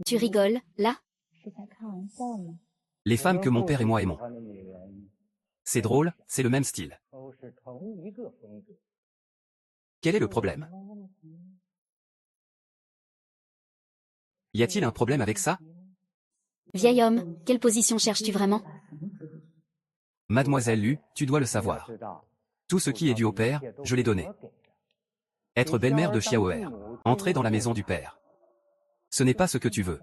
Tu rigoles, là? Les femmes que mon père et moi aimons. C'est drôle, c'est le même style. Quel est le problème? Y a-t-il un problème avec ça? Vieil homme, quelle position cherches-tu vraiment? Mademoiselle Lu, tu dois le savoir. Tout ce qui est dû au père, je l'ai donné. Être belle-mère de Xiaoer. Entrer dans la maison du père. Ce n'est pas ce que tu veux.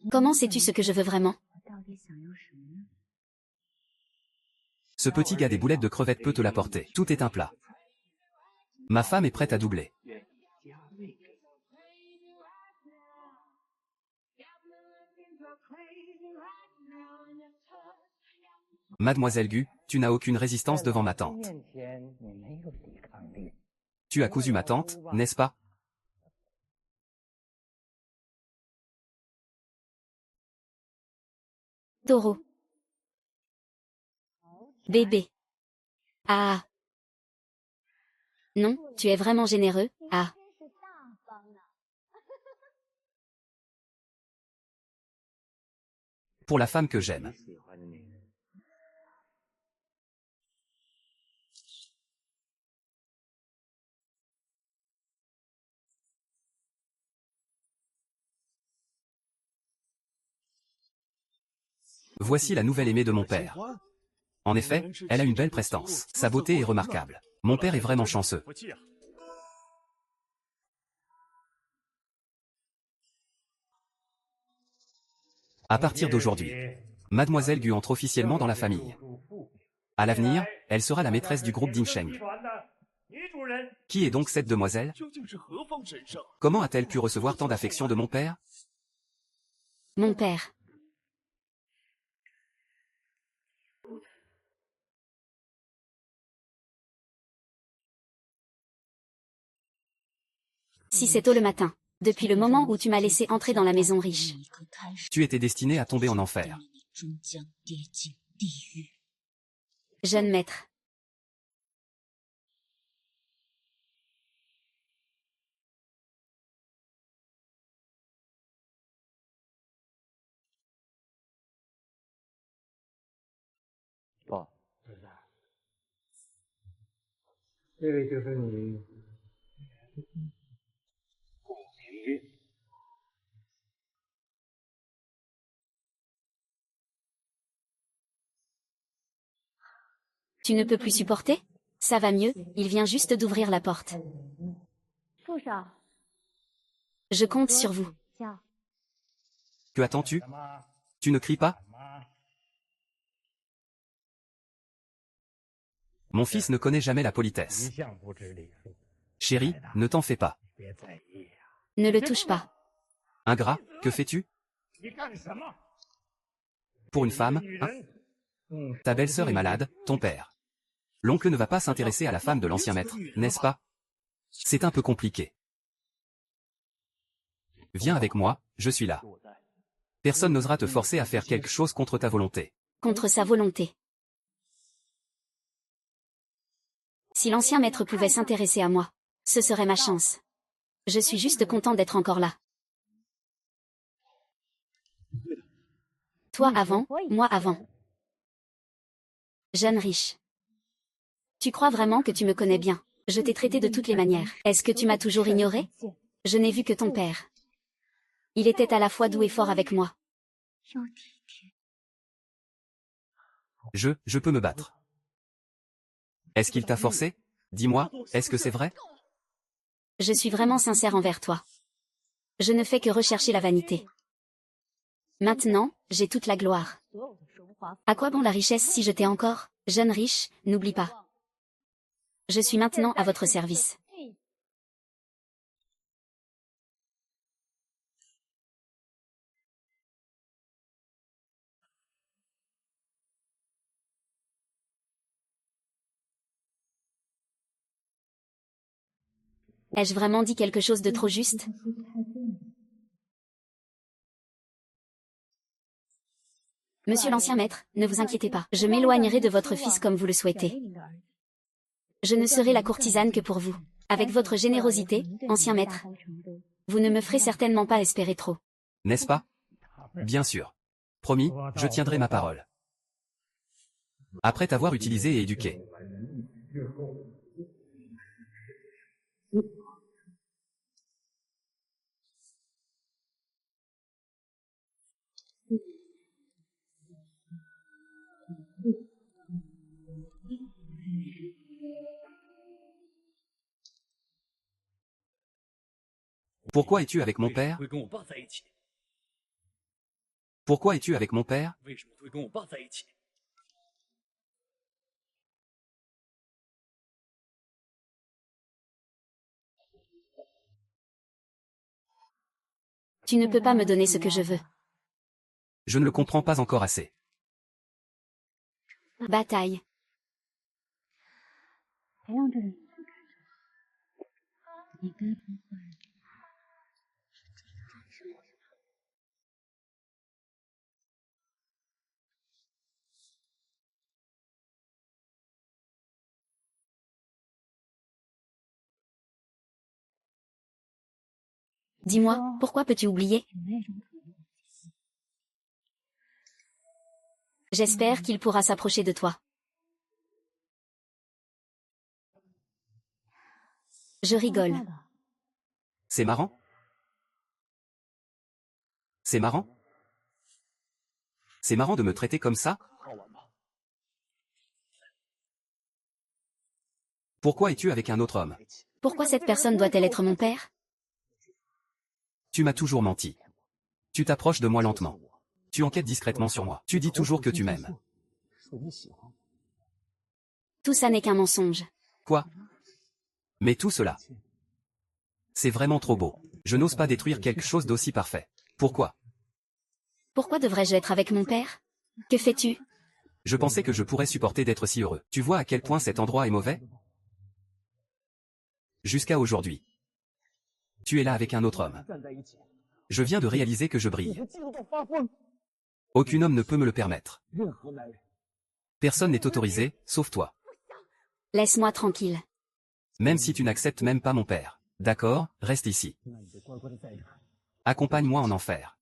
Comment sais-tu ce que je veux vraiment? Ce petit gars des boulettes de crevettes peut te l'apporter. Tout est un plat. Ma femme est prête à doubler. Mademoiselle Gu, tu n'as aucune résistance devant ma tante. Tu as cousu ma tante, n'est-ce pas? Taureau. Bébé. Ah. Non, tu es vraiment généreux, ah. Pour la femme que j'aime. Voici la nouvelle aimée de mon père. En effet, elle a une belle prestance. Sa beauté est remarquable. Mon père est vraiment chanceux. À partir d'aujourd'hui, Mademoiselle Gu entre officiellement dans la famille. À l'avenir, elle sera la maîtresse du groupe Dinsheng. Qui est donc cette demoiselle? Comment a-t-elle pu recevoir tant d'affection de mon père? Mon père. Si c'est tôt le matin, depuis le moment où tu m'as laissé entrer dans la maison riche. Tu étais destiné à tomber en enfer. Jeune maître. Tu ne peux plus supporter? Ça va mieux, il vient juste d'ouvrir la porte. Je compte sur vous. Que attends-tu? Tu ne cries pas? Mon fils ne connaît jamais la politesse. Chérie, ne t'en fais pas. Ne le touche pas. Ingrat, que fais-tu? Pour une femme, hein? Ta belle-sœur est malade, ton père. L'oncle ne va pas s'intéresser à la femme de l'ancien maître, n'est-ce pas? C'est un peu compliqué. Viens avec moi, je suis là. Personne n'osera te forcer à faire quelque chose contre ta volonté. Contre sa volonté. Si l'ancien maître pouvait s'intéresser à moi, ce serait ma chance. Je suis juste content d'être encore là. Toi avant, moi avant. Jeune riche. Tu crois vraiment que tu me connais bien? Je t'ai traité de toutes les manières. Est-ce que tu m'as toujours ignoré? Je n'ai vu que ton père. Il était à la fois doux et fort avec moi. Je peux me battre. Est-ce qu'il t'a forcé? Dis-moi, est-ce que c'est vrai? Je suis vraiment sincère envers toi. Je ne fais que rechercher la vanité. Maintenant, j'ai toute la gloire. À quoi bon la richesse si je t'ai encore? Jeune riche, n'oublie pas. Je suis maintenant à votre service. Ai-je vraiment dit quelque chose de trop juste? Monsieur l'ancien maître, ne vous inquiétez pas. Je m'éloignerai de votre fils comme vous le souhaitez. Je ne serai la courtisane que pour vous. Avec votre générosité, ancien maître, vous ne me ferez certainement pas espérer trop. N'est-ce pas? Bien sûr. Promis, je tiendrai ma parole. Après t'avoir utilisé et éduqué. Pourquoi es-tu avec mon père? Pourquoi es-tu avec mon père? Tu ne peux pas me donner ce que je veux. Je ne le comprends pas encore assez. Bataille. Dis-moi, pourquoi peux-tu oublier? J'espère qu'il pourra s'approcher de toi. Je rigole. C'est marrant? C'est marrant? C'est marrant de me traiter comme ça? Pourquoi es-tu avec un autre homme? Pourquoi cette personne doit-elle être mon père? Tu m'as toujours menti. Tu t'approches de moi lentement. Tu enquêtes discrètement sur moi. Tu dis toujours que tu m'aimes. Tout ça n'est qu'un mensonge. Quoi? Mais tout cela. C'est vraiment trop beau. Je n'ose pas détruire quelque chose d'aussi parfait. Pourquoi? Pourquoi devrais-je être avec mon père? Que fais-tu? Je pensais que je pourrais supporter d'être si heureux. Tu vois à quel point cet endroit est mauvais? Jusqu'à aujourd'hui. Tu es là avec un autre homme. Je viens de réaliser que je brille. Aucun homme ne peut me le permettre. Personne n'est autorisé, sauf toi. Laisse-moi tranquille. Même si tu n'acceptes même pas mon père. D'accord, reste ici. Accompagne-moi en enfer.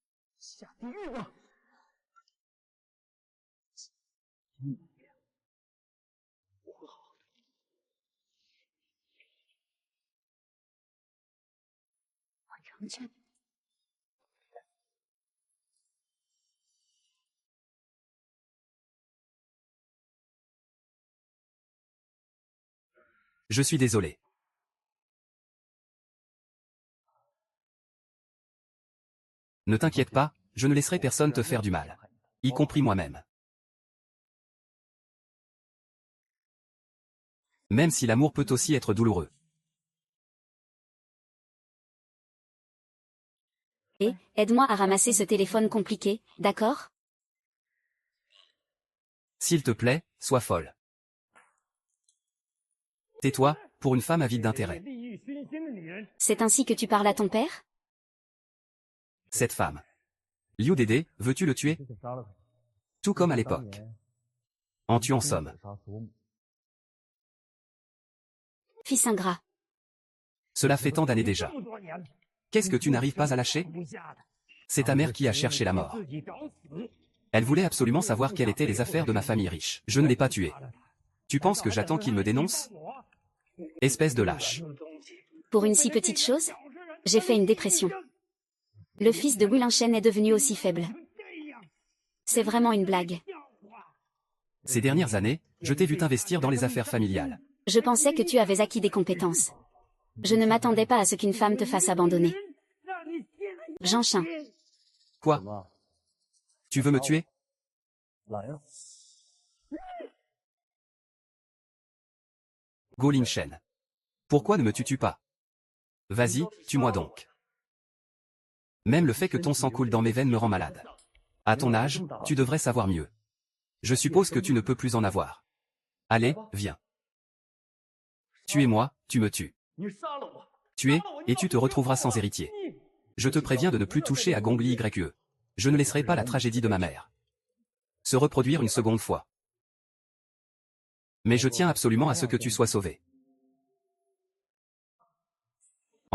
Je suis désolé. Ne t'inquiète pas, je ne laisserai personne te faire du mal. Y compris moi-même. Même si l'amour peut aussi être douloureux. Et, aide-moi à ramasser ce téléphone compliqué, d'accord? S'il te plaît, sois folle. Tais-toi, pour une femme avide d'intérêt. C'est ainsi que tu parles à ton père? Cette femme. Liu Dédé, veux-tu le tuer? Tout comme à l'époque. En tuant Somme. Fils ingrat. Cela fait tant d'années déjà. Qu'est-ce que tu n'arrives pas à lâcher? C'est ta mère qui a cherché la mort. Elle voulait absolument savoir quelles étaient les affaires de ma famille riche. Je ne l'ai pas tué. Tu penses que j'attends qu'il me dénonce? Espèce de lâche. Pour une si petite chose? J'ai fait une dépression. Le fils de Wulinchen est devenu aussi faible. C'est vraiment une blague. Ces dernières années, je t'ai vu t'investir dans les affaires familiales. Je pensais que tu avais acquis des compétences. Je ne m'attendais pas à ce qu'une femme te fasse abandonner. Jean Chin. Quoi? Tu veux me tuer? Go Lin Shen. Pourquoi ne me tues-tu pas? Vas-y, tue-moi donc. Même le fait que ton sang coule dans mes veines me rend malade. À ton âge, tu devrais savoir mieux. Je suppose que tu ne peux plus en avoir. Allez, viens. Tuez-moi, tu me tues. Tuer, et tu te retrouveras sans héritier. Je te préviens de ne plus toucher à Gongli YE. Je ne laisserai pas la tragédie de ma mère se reproduire une seconde fois. Mais je tiens absolument à ce que tu sois sauvé.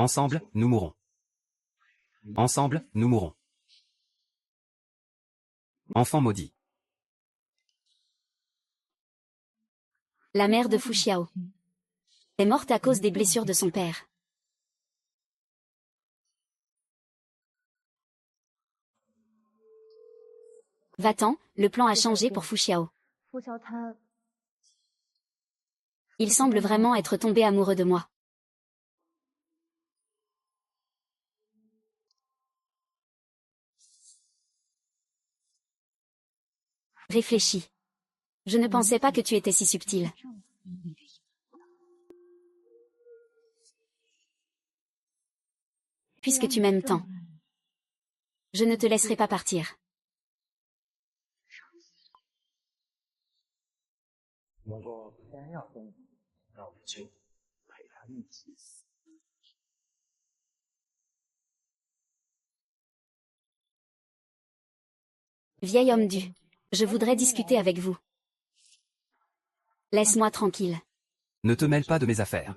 Ensemble, nous mourrons. Ensemble, nous mourrons. Enfant maudit. La mère de Fu Xiao est morte à cause des blessures de son père. Va-t'en, le plan a changé pour Fu Xiao. Il semble vraiment être tombé amoureux de moi. Réfléchis. Je ne pensais pas que tu étais si subtil. Puisque tu m'aimes tant, je ne te laisserai pas partir. Vieil homme du, je voudrais discuter avec vous. Laisse-moi tranquille. Ne te mêle pas de mes affaires.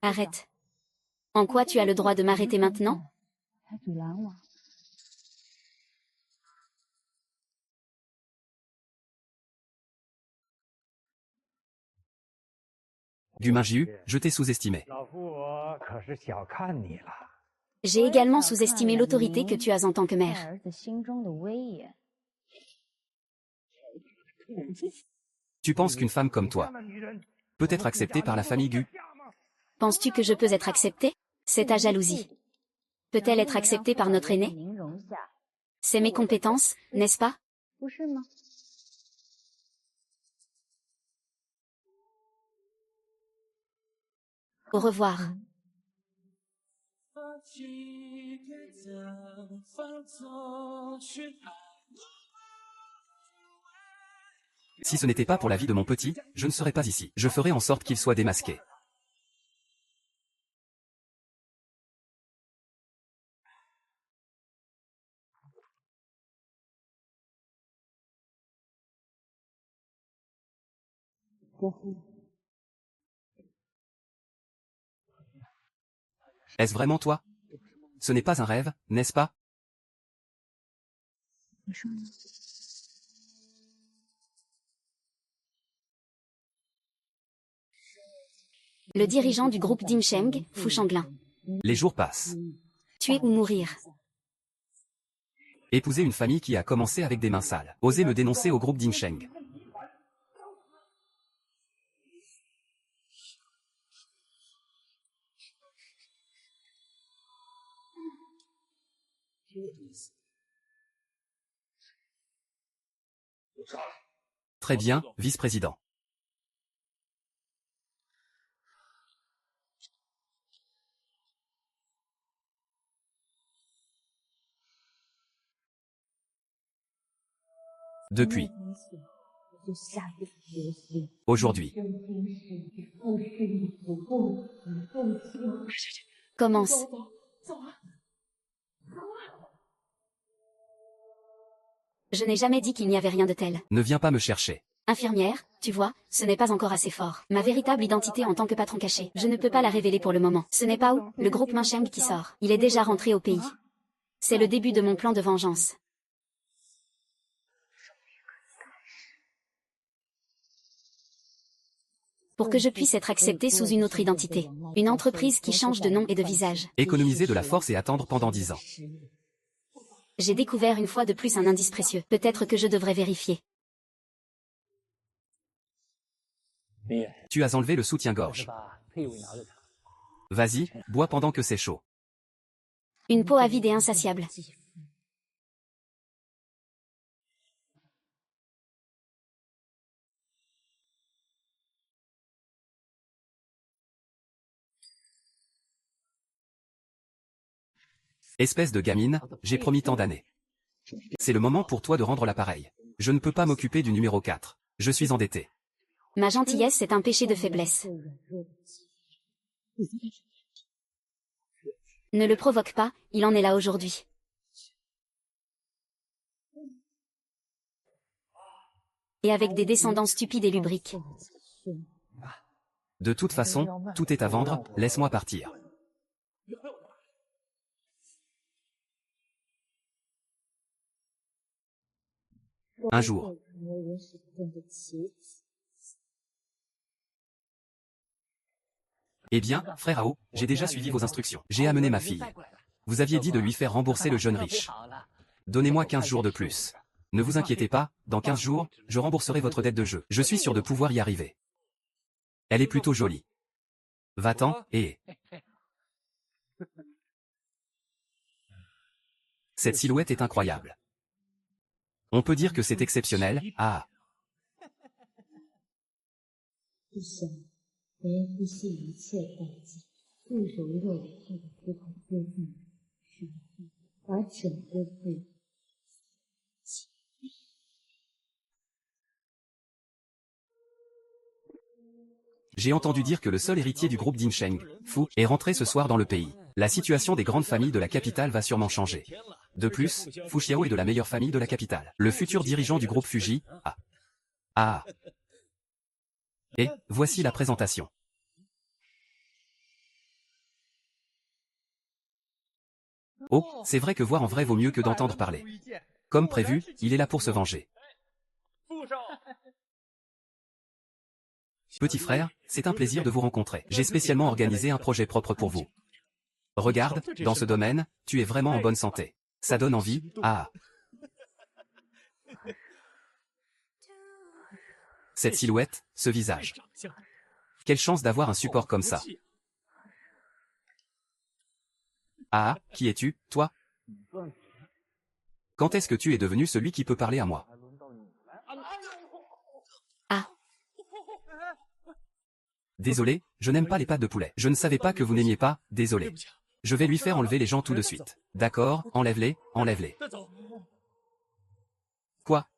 Arrête. En quoi tu as le droit de m'arrêter maintenant? Du Minjiu, je t'ai sous-estimé. J'ai également sous-estimé l'autorité que tu as en tant que mère. Tu penses qu'une femme comme toi peut être acceptée par la famille Gu? Penses-tu que je peux être acceptée? C'est ta jalousie. Peut-elle être acceptée par notre aîné? C'est mes compétences, n'est-ce pas? Au revoir. Si ce n'était pas pour la vie de mon petit, je ne serais pas ici. Je ferai en sorte qu'il soit démasqué. Est-ce vraiment toi? Ce n'est pas un rêve, n'est-ce pas? Le dirigeant du groupe Dinsheng, Fu Shanglin. Les jours passent. Tuer ou mourir. Épouser une famille qui a commencé avec des mains sales. Oser me dénoncer au groupe Dinsheng. Très bien, vice-président. Depuis. Aujourd'hui. Commence. Je n'ai jamais dit qu'il n'y avait rien de tel. Ne viens pas me chercher. Infirmière, tu vois, ce n'est pas encore assez fort. Ma véritable identité en tant que patron caché, je ne peux pas la révéler pour le moment. Ce n'est pas où, le groupe Minsheng qui sort. Il est déjà rentré au pays. C'est le début de mon plan de vengeance. Pour que je puisse être acceptée sous une autre identité. Une entreprise qui change de nom et de visage. Économiser de la force et attendre pendant 10 ans. J'ai découvert une fois de plus un indice précieux. Peut-être que je devrais vérifier. Tu as enlevé le soutien-gorge. Vas-y, bois pendant que c'est chaud. Une peau avide et insatiable. Espèce de gamine, j'ai promis tant d'années. C'est le moment pour toi de rendre l'appareil. Je ne peux pas m'occuper du numéro 4. Je suis endetté. Ma gentillesse est un péché de faiblesse. Ne le provoque pas, il en est là aujourd'hui. Et avec des descendants stupides et lubriques. De toute façon, tout est à vendre, laisse-moi partir. Un jour. Eh bien, frère Ao, j'ai déjà suivi vos instructions. J'ai amené ma fille. Vous aviez dit de lui faire rembourser le jeune riche. Donnez-moi 15 jours de plus. Ne vous inquiétez pas, dans 15 jours, je rembourserai votre dette de jeu. Je suis sûr de pouvoir y arriver. Elle est plutôt jolie. Va-t'en, et... Cette silhouette est incroyable. On peut dire que c'est exceptionnel, ah. J'ai entendu dire que le seul héritier du groupe Dinsheng, Fu, est rentré ce soir dans le pays. La situation des grandes familles de la capitale va sûrement changer. De plus, Fu Xiao est de la meilleure famille de la capitale. Le futur dirigeant du groupe Fuji, ah. Ah. Et, voici la présentation. Oh, c'est vrai que voir en vrai vaut mieux que d'entendre parler. Comme prévu, il est là pour se venger. Petit frère, c'est un plaisir de vous rencontrer. J'ai spécialement organisé un projet propre pour vous. Regarde, dans ce domaine, tu es vraiment en bonne santé. Ça donne envie, ah. Cette silhouette, ce visage. Quelle chance d'avoir un support comme ça. Ah, qui es-tu, toi? Quand est-ce que tu es devenu celui qui peut parler à moi? Ah. Désolé, je n'aime pas les pâtes de poulet. Je ne savais pas que vous n'aimiez pas, désolé. Je vais lui faire enlever les gens tout de suite. D'accord, enlève-les, enlève-les. Quoi?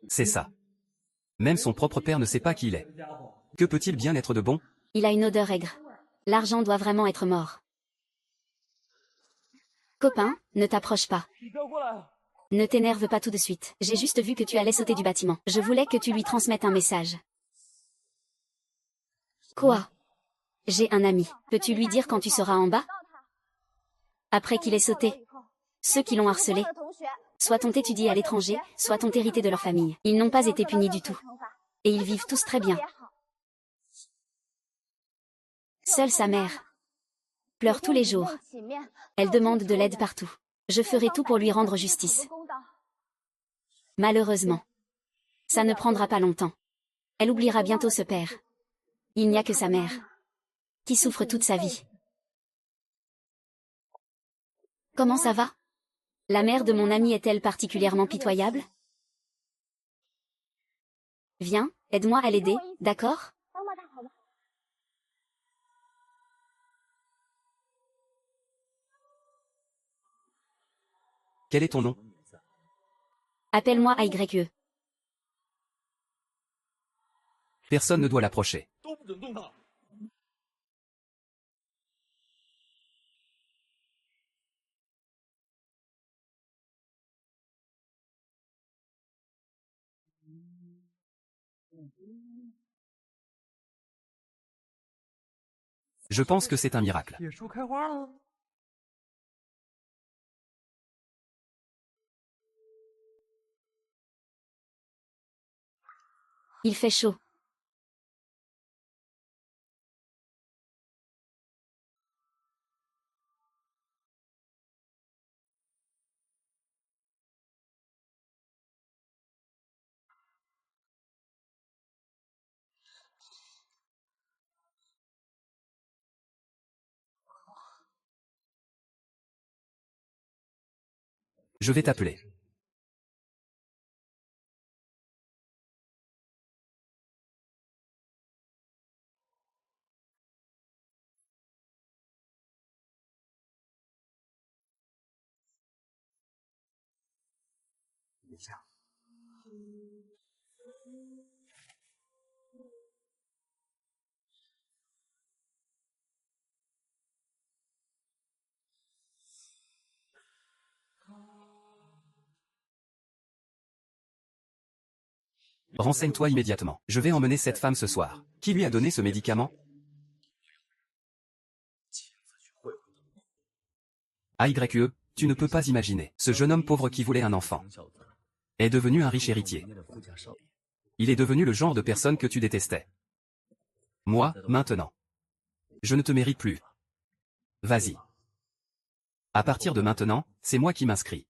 C'est ça. Même son propre père ne sait pas qui il est. Que peut-il bien être de bon? Il a une odeur aigre. L'argent doit vraiment être mort. Copain, ne t'approche pas. Ne t'énerve pas tout de suite. J'ai juste vu que tu allais sauter du bâtiment. Je voulais que tu lui transmettes un message. Quoi? J'ai un ami. Peux-tu lui dire quand tu seras en bas? Après qu'il ait sauté. Ceux qui l'ont harcelé. Soit ont étudié à l'étranger, soit ont hérité de leur famille. Ils n'ont pas été punis du tout. Et ils vivent tous très bien. Seule sa mère pleure tous les jours. Elle demande de l'aide partout. Je ferai tout pour lui rendre justice. Malheureusement. Ça ne prendra pas longtemps. Elle oubliera bientôt ce père. Il n'y a que sa mère. Qui souffre toute sa vie. Comment ça va? La mère de mon ami est-elle particulièrement pitoyable? Viens, aide-moi à l'aider, d'accord? Quel est ton nom? Appelle-moi AYE. Personne ne doit l'approcher. Je pense que c'est un miracle. Il fait chaud. Je vais t'appeler. Renseigne-toi immédiatement. Je vais emmener cette femme ce soir. Qui lui a donné ce médicament? AYE, tu ne peux pas imaginer. Ce jeune homme pauvre qui voulait un enfant est devenu un riche héritier. Il est devenu le genre de personne que tu détestais. Moi, maintenant. Je ne te mérite plus. Vas-y. À partir de maintenant, c'est moi qui m'inscris.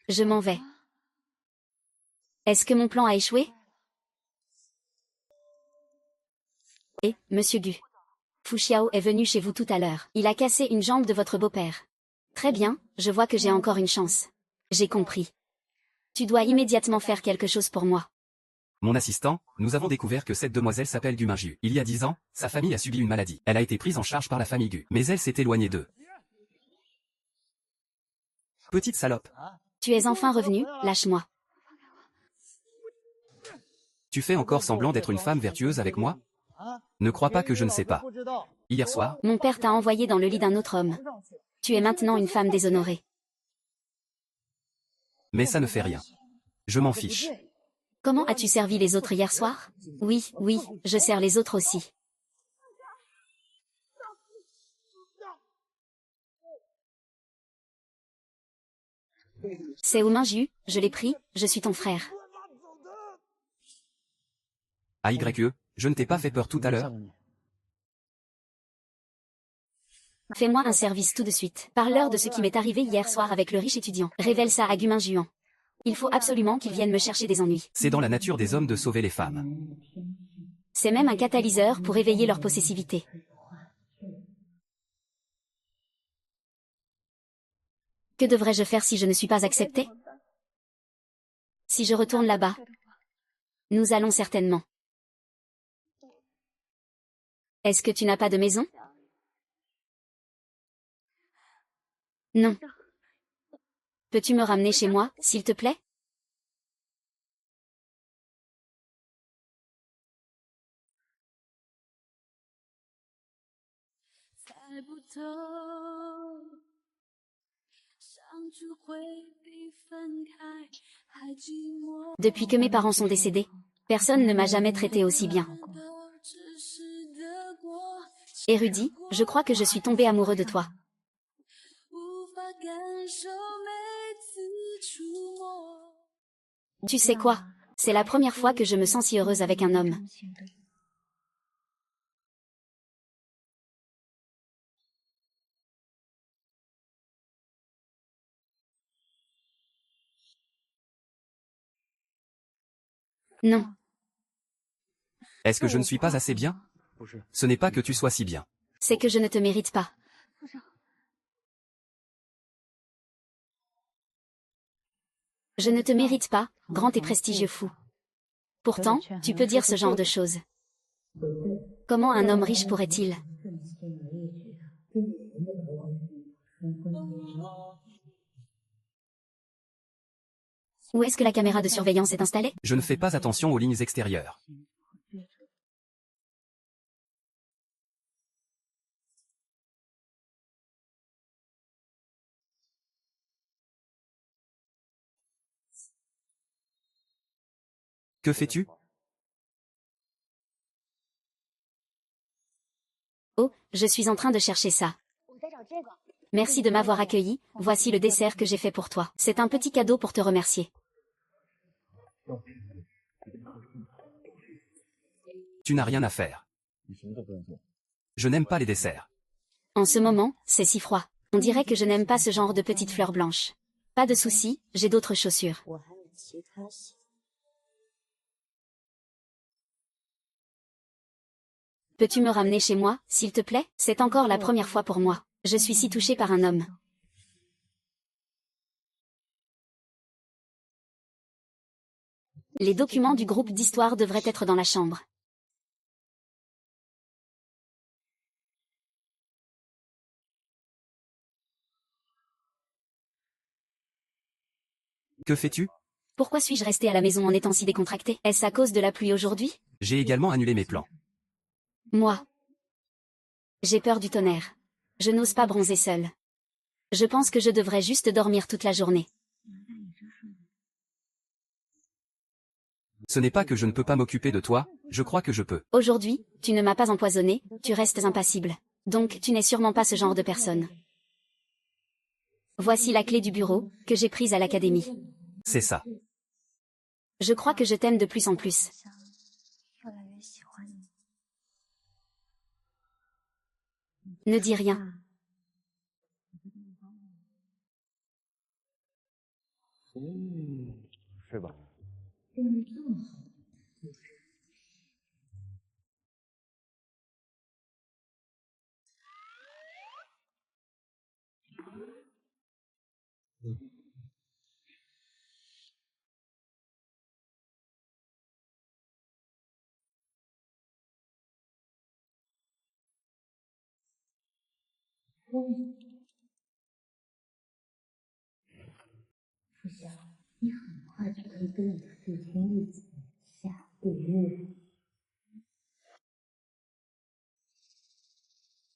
Je m'en vais. Est-ce que mon plan a échoué? Et, monsieur Gu. Fu Xiao est venu chez vous tout à l'heure. Il a cassé une jambe de votre beau-père. Très bien, je vois que j'ai encore une chance. J'ai compris. Tu dois immédiatement faire quelque chose pour moi. Mon assistant, nous avons découvert que cette demoiselle s'appelle Gu Minju. Il y a 10 ans, sa famille a subi une maladie. Elle a été prise en charge par la famille Gu. Mais elle s'est éloignée d'eux. Petite salope. Tu es enfin revenu, lâche-moi. Tu fais encore semblant d'être une femme vertueuse avec moi? Ne crois pas que je ne sais pas. Hier soir, Mon père t'a envoyé dans le lit d'un autre homme. Tu es maintenant une femme déshonorée. mais ça ne fait rien. Je m'en fiche. Comment as-tu servi les autres hier soir? Oui, oui, je sers les autres aussi. C'est Minju, je l'ai pris, je suis ton frère. AYE, je ne t'ai pas fait peur tout à l'heure? Fais-moi un service tout de suite. Parle-leur de ce qui m'est arrivé hier soir avec le riche étudiant. Révèle ça à Gu Minjuan. Il faut absolument qu'ils viennent me chercher des ennuis. C'est dans la nature des hommes de sauver les femmes. C'est même un catalyseur pour éveiller leur possessivité. Que devrais-je faire si je ne suis pas acceptée? Si je retourne là-bas, nous allons certainement. Est-ce que tu n'as pas de maison? Non. Peux-tu me ramener chez moi, s'il te plaît? Depuis que mes parents sont décédés, personne ne m'a jamais traité aussi bien. Érudit, je crois que je suis tombé amoureux de toi. Tu sais quoi? C'est la première fois que je me sens si heureuse avec un homme. Non. Est-ce que je ne suis pas assez bien? Ce n'est pas que tu sois si bien. C'est que je ne te mérite pas. Je ne te mérite pas, grand et prestigieux fou. Pourtant, tu peux dire ce genre de choses. Comment un homme riche pourrait-il? Où est-ce que la caméra de surveillance est installée? Je ne fais pas attention aux lignes extérieures. Que fais-tu? Oh, je suis en train de chercher ça. Merci de m'avoir accueilli, voici le dessert que j'ai fait pour toi. C'est un petit cadeau pour te remercier. Tu n'as rien à faire. Je n'aime pas les desserts. En ce moment, c'est si froid. On dirait que je n'aime pas ce genre de petites fleurs blanches. Pas de souci, j'ai d'autres chaussures. Peux-tu me ramener chez moi, s'il te plaît? C'est encore la première fois pour moi. Je suis si touchée par un homme. Les documents du groupe d'histoire devraient être dans la chambre. Que fais-tu? Pourquoi suis-je restée à la maison en étant si décontractée? Est-ce à cause de la pluie aujourd'hui? J'ai également annulé mes plans. Moi. J'ai peur du tonnerre. Je n'ose pas bronzer seule. Je pense que je devrais juste dormir toute la journée. Ce n'est pas que je ne peux pas m'occuper de toi, je crois que je peux. Aujourd'hui, tu ne m'as pas empoisonné, tu restes impassible. Donc tu n'es sûrement pas ce genre de personne. Voici la clé du bureau, que j'ai prise à l'académie. C'est ça. Je crois que je t'aime de plus en plus. Ne dis rien.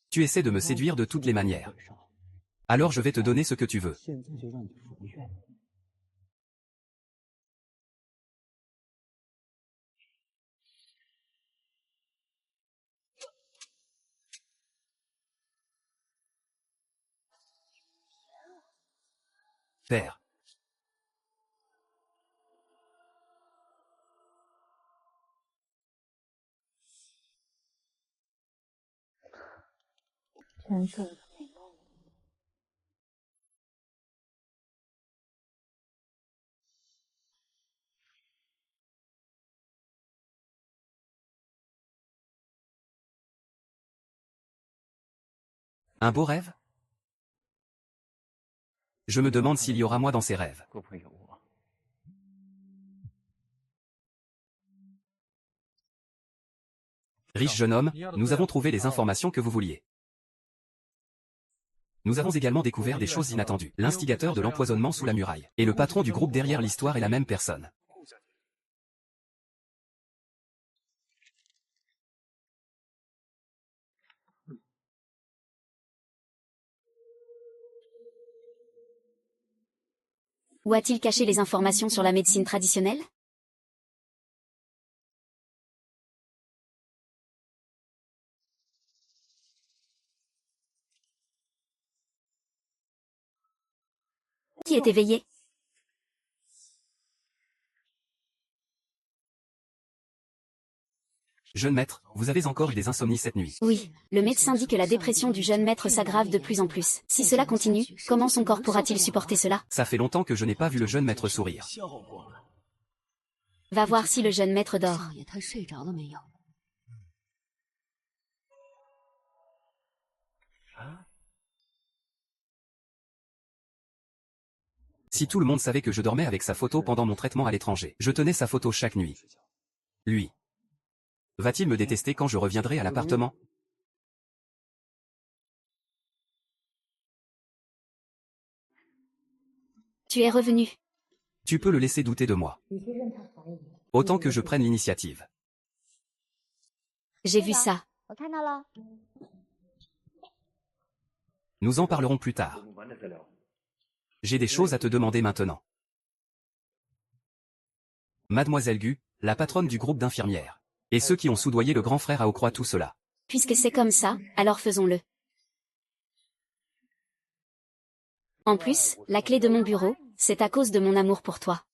Tu essaies de me séduire de toutes les manières. Alors je vais te donner ce que tu veux. Père. Un beau rêve? Je me demande s'il y aura moi dans ces rêves. Riche jeune homme, nous avons trouvé les informations que vous vouliez. Nous avons également découvert des choses inattendues. L'instigateur de l'empoisonnement sous la muraille. Et le patron du groupe derrière l'histoire est la même personne. Où a-t-il caché les informations sur la médecine traditionnelle? Qui est éveillé? Jeune maître, vous avez encore eu des insomnies cette nuit. Oui, le médecin dit que la dépression du jeune maître s'aggrave de plus en plus. Si cela continue, comment son corps pourra-t-il supporter cela? Ça fait longtemps que je n'ai pas vu le jeune maître sourire. Va voir si le jeune maître dort. Si tout le monde savait que je dormais avec sa photo pendant mon traitement à l'étranger, je tenais sa photo chaque nuit. Lui. Va-t-il me détester quand je reviendrai à l'appartement? Tu es revenu. Tu peux le laisser douter de moi. Autant que je prenne l'initiative. J'ai vu ça. Nous en parlerons plus tard. J'ai des choses à te demander maintenant. Mademoiselle Gu, la patronne du groupe d'infirmières. Et ceux qui ont soudoyé le grand frère à Ocroix tout cela. Puisque c'est comme ça, alors faisons-le. En plus, la clé de mon bureau, c'est à cause de mon amour pour toi.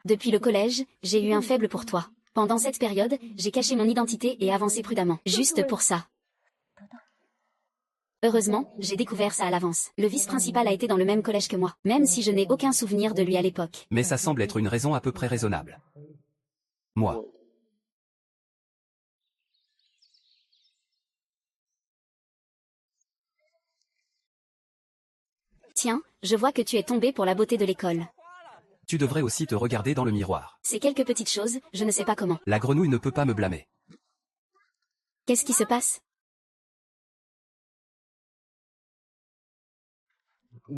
Depuis le collège, j'ai eu un faible pour toi. Pendant cette période, j'ai caché mon identité et avancé prudemment. Juste pour ça. Heureusement, j'ai découvert ça à l'avance. Le vice-principal a été dans le même collège que moi, même si je n'ai aucun souvenir de lui à l'époque. Mais ça semble être une raison à peu près raisonnable. Moi. Tiens, je vois que tu es tombé pour la beauté de l'école. Tu devrais aussi te regarder dans le miroir. C'est quelques petites choses, je ne sais pas comment. La grenouille ne peut pas me blâmer. Qu'est-ce qui se passe?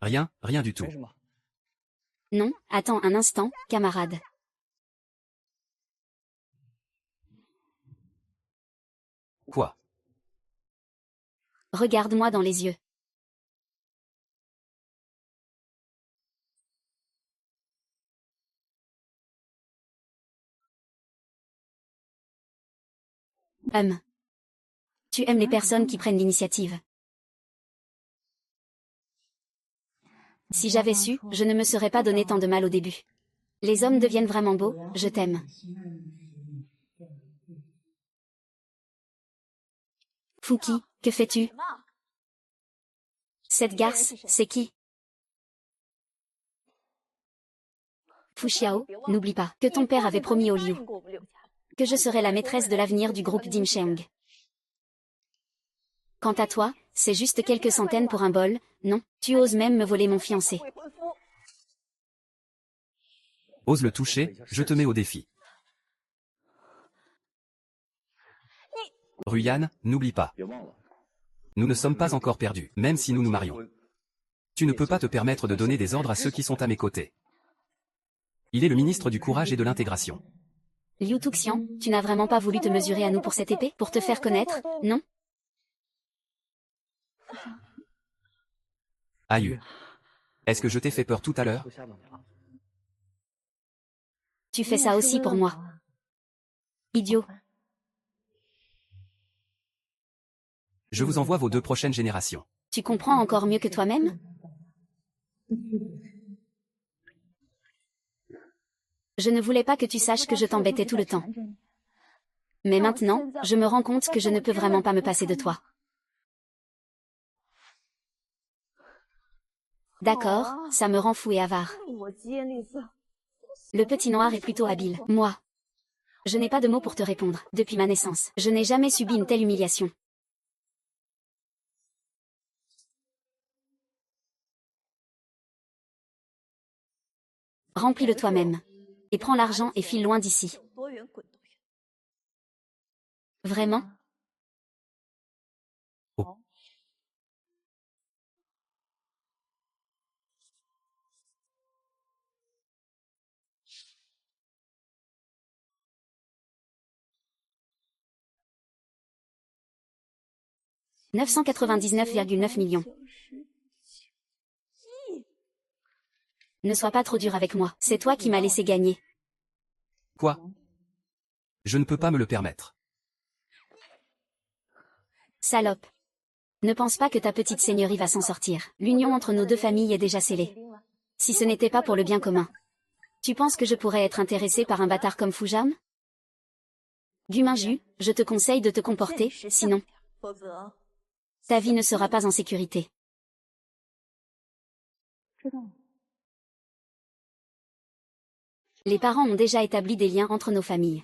Rien, rien du tout. Non, attends un instant, camarade. Quoi? Regarde-moi dans les yeux. Tu aimes les personnes qui prennent l'initiative. Si j'avais su, je ne me serais pas donné tant de mal au début. Les hommes deviennent vraiment beaux, je t'aime. Fouki, que fais-tu? Cette garce, c'est qui? Fu Xiao, n'oublie pas que ton père avait promis au Liu que je serais la maîtresse de l'avenir du groupe Dimsheng. Quant à toi, c'est juste quelques centaines pour un bol, non, tu oses même me voler mon fiancé. Ose le toucher, je te mets au défi. Ruyan, n'oublie pas. Nous ne sommes pas encore perdus, même si nous nous marions. Tu ne peux pas te permettre de donner des ordres à ceux qui sont à mes côtés. Il est le ministre du courage et de l'intégration. Liu Tuxian, tu n'as vraiment pas voulu te mesurer à nous pour cette épée, pour te faire connaître, non? Aïe. Est-ce que je t'ai fait peur tout à l'heure? Tu fais ça aussi pour moi. Idiot. Je vous envoie vos 2 prochaines générations. Tu comprends encore mieux que toi-même? Je ne voulais pas que tu saches que je t'embêtais tout le temps. Mais maintenant, je me rends compte que je ne peux vraiment pas me passer de toi. D'accord, ça me rend fou et avare. Le petit noir est plutôt habile. Moi. Je n'ai pas de mots pour te répondre. Depuis ma naissance, je n'ai jamais subi une telle humiliation. Remplis-le toi-même. Et prends l'argent et file loin d'ici. Vraiment? Oh. « 999,9 millions. Ne sois pas trop dur avec moi, c'est toi qui m'as laissé gagner. Quoi? Je ne peux pas me le permettre. Salope. Ne pense pas que ta petite seigneurie va s'en sortir. L'union entre nos 2 familles est déjà scellée. Si ce n'était pas pour le bien commun. Tu penses que je pourrais être intéressé par un bâtard comme Fujam? Guminju, je te conseille de te comporter, sinon ta vie ne sera pas en sécurité. Les parents ont déjà établi des liens entre nos familles.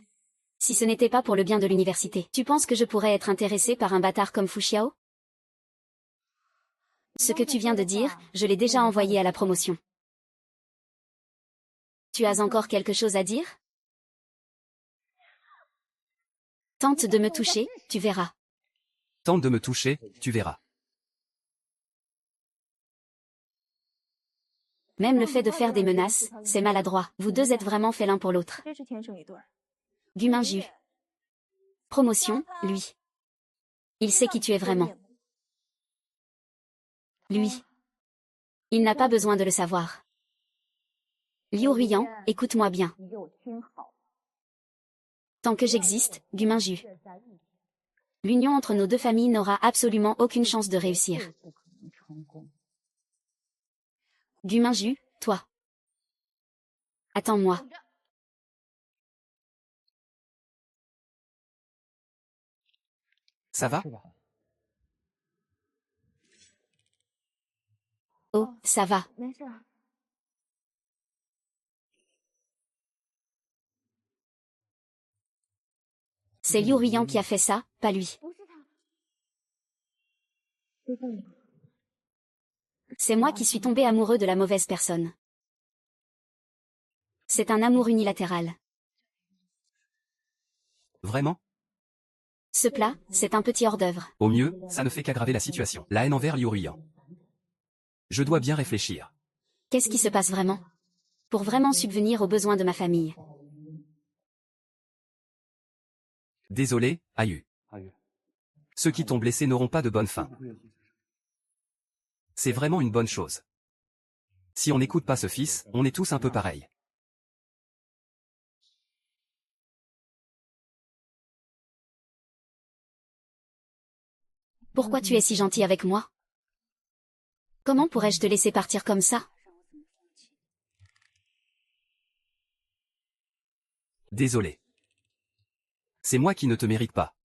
Si ce n'était pas pour le bien de l'université, tu penses que je pourrais être intéressé par un bâtard comme Fu Xiao? Ce que tu viens de dire, je l'ai déjà envoyé à la promotion. Tu as encore quelque chose à dire? Tente de me toucher, tu verras. Tente de me toucher, tu verras. Même le fait de faire des menaces, c'est maladroit. Vous 2 êtes vraiment faits l'un pour l'autre. Guminju. Promotion, lui. Il sait qui tu es vraiment. Lui. Il n'a pas besoin de le savoir. Liu Ruyan, écoute-moi bien. Tant que j'existe, Guminju. L'union entre nos 2 familles n'aura absolument aucune chance de réussir. Guminju, toi. Attends-moi. Ça va? Oh, ça va. C'est Liu Ruyan qui a fait ça, pas lui. C'est moi qui suis tombé amoureux de la mauvaise personne. C'est un amour unilatéral. Vraiment? Ce plat, c'est un petit hors-d'œuvre. Au mieux, ça ne fait qu'aggraver la situation. La haine envers Liu Ruyan. Je dois bien réfléchir. Qu'est-ce qui se passe vraiment? Pour vraiment subvenir aux besoins de ma famille. Désolé, Ayu. Ceux qui t'ont blessé n'auront pas de bonne fin. C'est vraiment une bonne chose. Si on n'écoute pas ce fils, on est tous un peu pareils. Pourquoi tu es si gentil avec moi? Comment pourrais-je te laisser partir comme ça? Désolé. C'est moi qui ne te mérite pas.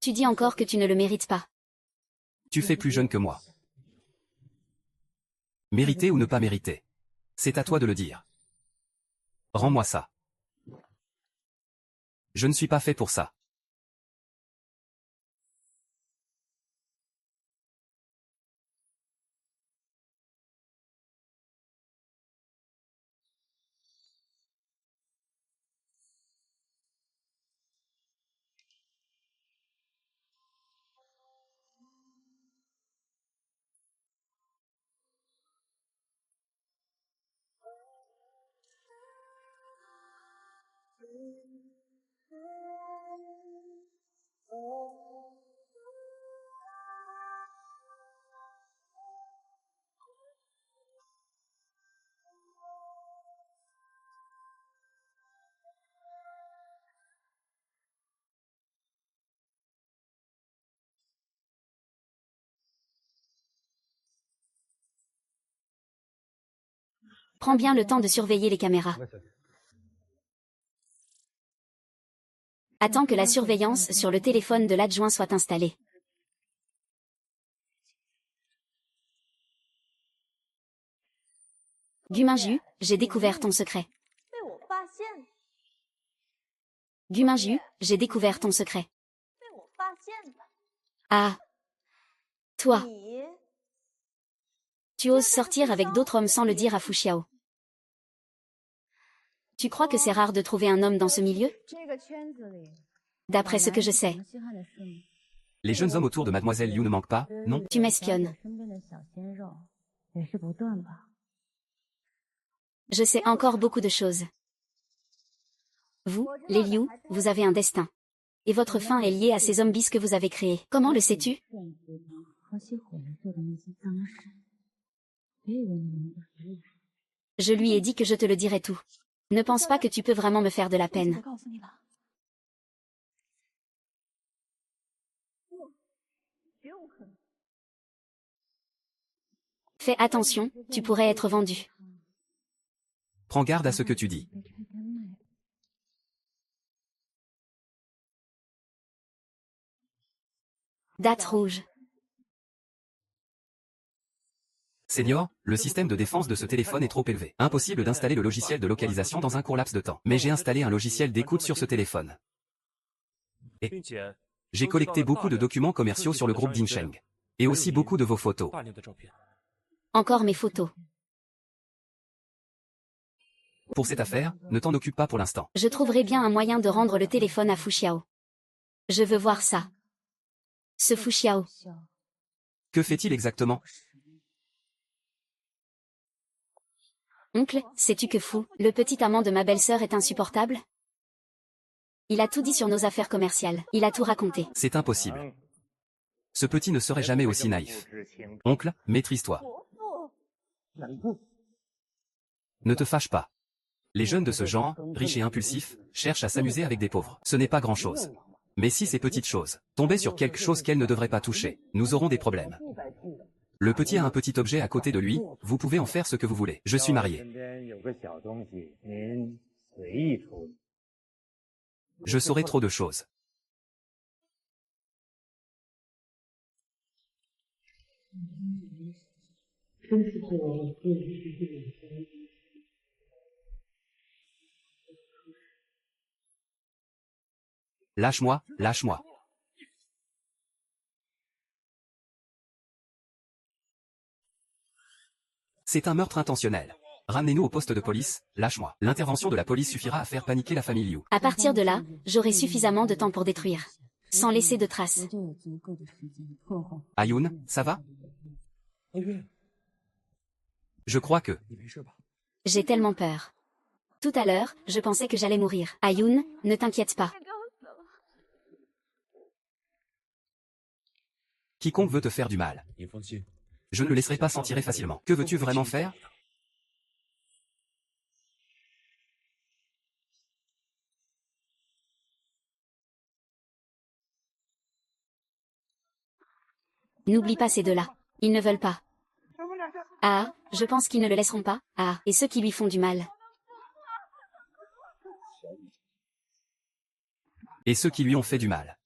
Tu dis encore que tu ne le mérites pas. Tu fais plus jeune que moi. Mériter ou ne pas mériter. C'est à toi de le dire. Rends-moi ça. Je ne suis pas fait pour ça. Prends bien le temps de surveiller les caméras. Attends que la surveillance sur le téléphone de l'adjoint soit installée. Guminju, j'ai découvert ton secret. Guminju, j'ai découvert ton secret. Ah. Toi. Tu oses sortir avec d'autres hommes sans le dire à Fu Xiao. Tu crois que c'est rare de trouver un homme dans ce milieu? D'après ce que je sais. Les jeunes hommes autour de Mademoiselle Liu ne manquent pas, non? Tu m'espionnes. Je sais encore beaucoup de choses. Vous, les Liu, vous avez un destin. Et votre fin est liée à ces hommes bis que vous avez créés. Comment le sais-tu? Je lui ai dit que je te le dirais tout. Ne pense pas que tu peux vraiment me faire de la peine. Fais attention, tu pourrais être vendu. Prends garde à ce que tu dis. Date rouge. Senior, le système de défense de ce téléphone est trop élevé. Impossible d'installer le logiciel de localisation dans un court laps de temps. Mais j'ai installé un logiciel d'écoute sur ce téléphone. Et j'ai collecté beaucoup de documents commerciaux sur le groupe Dinsheng. Et aussi beaucoup de vos photos. Encore mes photos. Pour cette affaire, ne t'en occupe pas pour l'instant. Je trouverai bien un moyen de rendre le téléphone à Fu Xiao. Je veux voir ça. Ce Fu Xiao. Que fait-il exactement? Oncle, sais-tu que Fu, le petit amant de ma belle-sœur, est insupportable? Il a tout dit sur nos affaires commerciales. Il a tout raconté. C'est impossible. Ce petit ne serait jamais aussi naïf. Oncle, maîtrise-toi. Ne te fâche pas. Les jeunes de ce genre, riches et impulsifs, cherchent à s'amuser avec des pauvres. Ce n'est pas grand-chose. Mais si ces petites choses tombaient sur quelque chose qu'elles ne devraient pas toucher, nous aurons des problèmes. Le petit a un petit objet à côté de lui, vous pouvez en faire ce que vous voulez. Je suis marié. Je saurai trop de choses. Lâche-moi, lâche-moi. C'est un meurtre intentionnel. Ramenez-nous au poste de police, lâche-moi. L'intervention de la police suffira à faire paniquer la famille Liu. À partir de là, j'aurai suffisamment de temps pour détruire. Sans laisser de traces. Ayun, ça va? Je crois que... J'ai tellement peur. Tout à l'heure, je pensais que j'allais mourir. Ayun, ne t'inquiète pas. Quiconque veut te faire du mal, je ne le laisserai pas s'en tirer facilement. Que veux-tu vraiment faire? N'oublie pas ces deux-là. Ils ne veulent pas. Ah, je pense qu'ils ne le laisseront pas. Ah, et ceux qui lui font du mal. Et ceux qui lui ont fait du mal.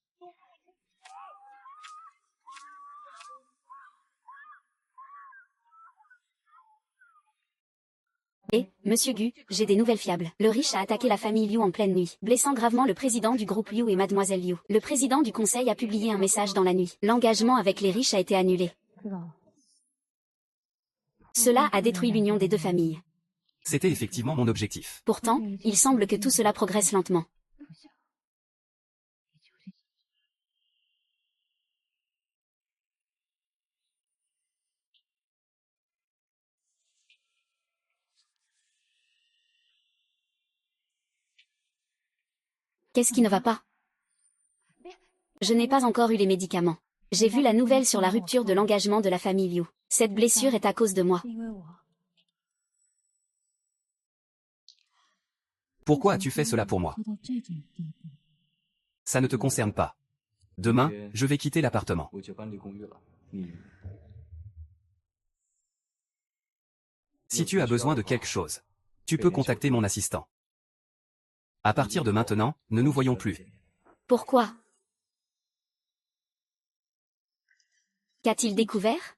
Et, Monsieur Gu, j'ai des nouvelles fiables. Le riche a attaqué la famille Liu en pleine nuit, blessant gravement le président du groupe Liu et Mademoiselle Liu. Le président du conseil a publié un message dans la nuit. L'engagement avec les riches a été annulé. Cela a détruit l'union des deux familles. C'était effectivement mon objectif. Pourtant, il semble que tout cela progresse lentement. Qu'est-ce qui ne va pas? Je n'ai pas encore eu les médicaments. J'ai vu la nouvelle sur la rupture de l'engagement de la famille Liu. Cette blessure est à cause de moi. Pourquoi as-tu fait cela pour moi? Ça ne te concerne pas. Demain, je vais quitter l'appartement. Si tu as besoin de quelque chose, tu peux contacter mon assistant. À partir de maintenant, ne nous voyons plus. Pourquoi? Qu'a-t-il découvert?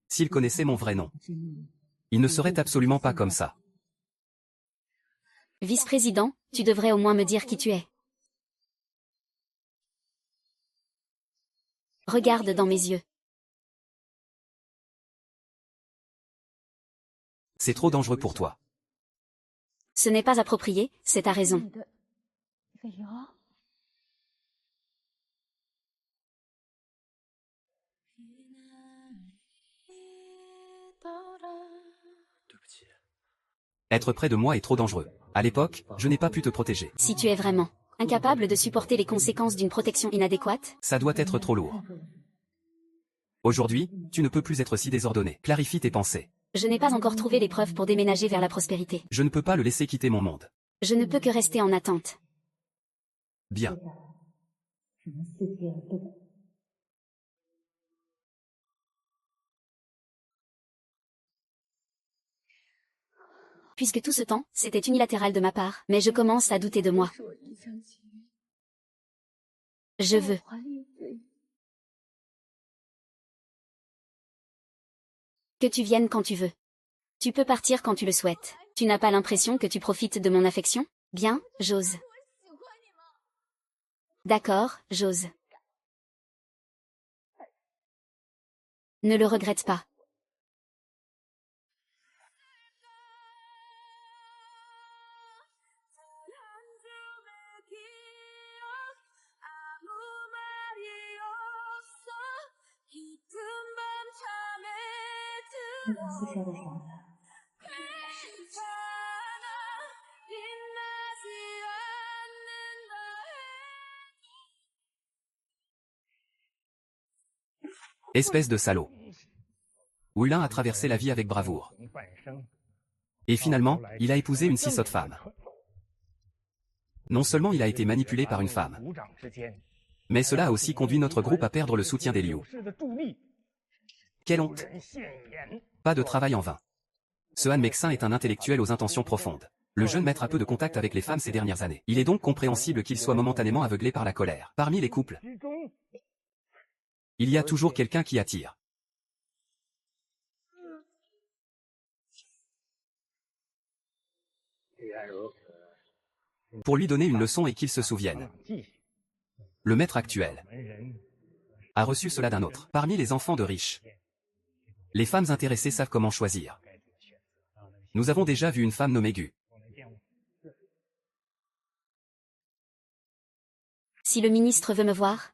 S'il connaissait mon vrai nom, il ne serait absolument pas comme ça. Vice-président, tu devrais au moins me dire qui tu es. Regarde dans mes yeux. C'est trop dangereux pour toi. Ce n'est pas approprié, c'est ta raison. Être près de moi est trop dangereux. À l'époque, je n'ai pas pu te protéger. Si tu es vraiment incapable de supporter les conséquences d'une protection inadéquate, Ça doit être trop lourd. Aujourd'hui, tu ne peux plus être si désordonné. Clarifie tes pensées. je n'ai pas encore trouvé les preuves pour déménager vers la prospérité. Je ne peux pas le laisser quitter mon monde. Je ne peux que rester en attente. Bien. Puisque tout ce temps, c'était unilatéral de ma part, mais je commence à douter de moi. Je veux. Que tu viennes quand tu veux. Tu peux partir quand tu le souhaites. Tu n'as pas l'impression que tu profites de mon affection? Bien, j'ose. D'accord, j'ose. Ne le regrette pas. Espèce de salaud. Hulin a traversé la vie avec bravoure. Et finalement, il a épousé une si sotte femme. Non seulement il a été manipulé par une femme, mais cela a aussi conduit notre groupe à perdre le soutien des Liu. Quelle honte! Pas de travail en vain. Ce Han Mexin est un intellectuel aux intentions profondes. Le jeune maître a peu de contact avec les femmes ces dernières années. Il est donc compréhensible qu'il soit momentanément aveuglé par la colère. Parmi les couples, il y a toujours quelqu'un qui attire. Pour lui donner une leçon et qu'il se souvienne. Le maître actuel a reçu cela d'un autre. Parmi les enfants de riches, les femmes intéressées savent comment choisir. Nous avons déjà vu une femme nommée Gu. Si le ministre veut me voir,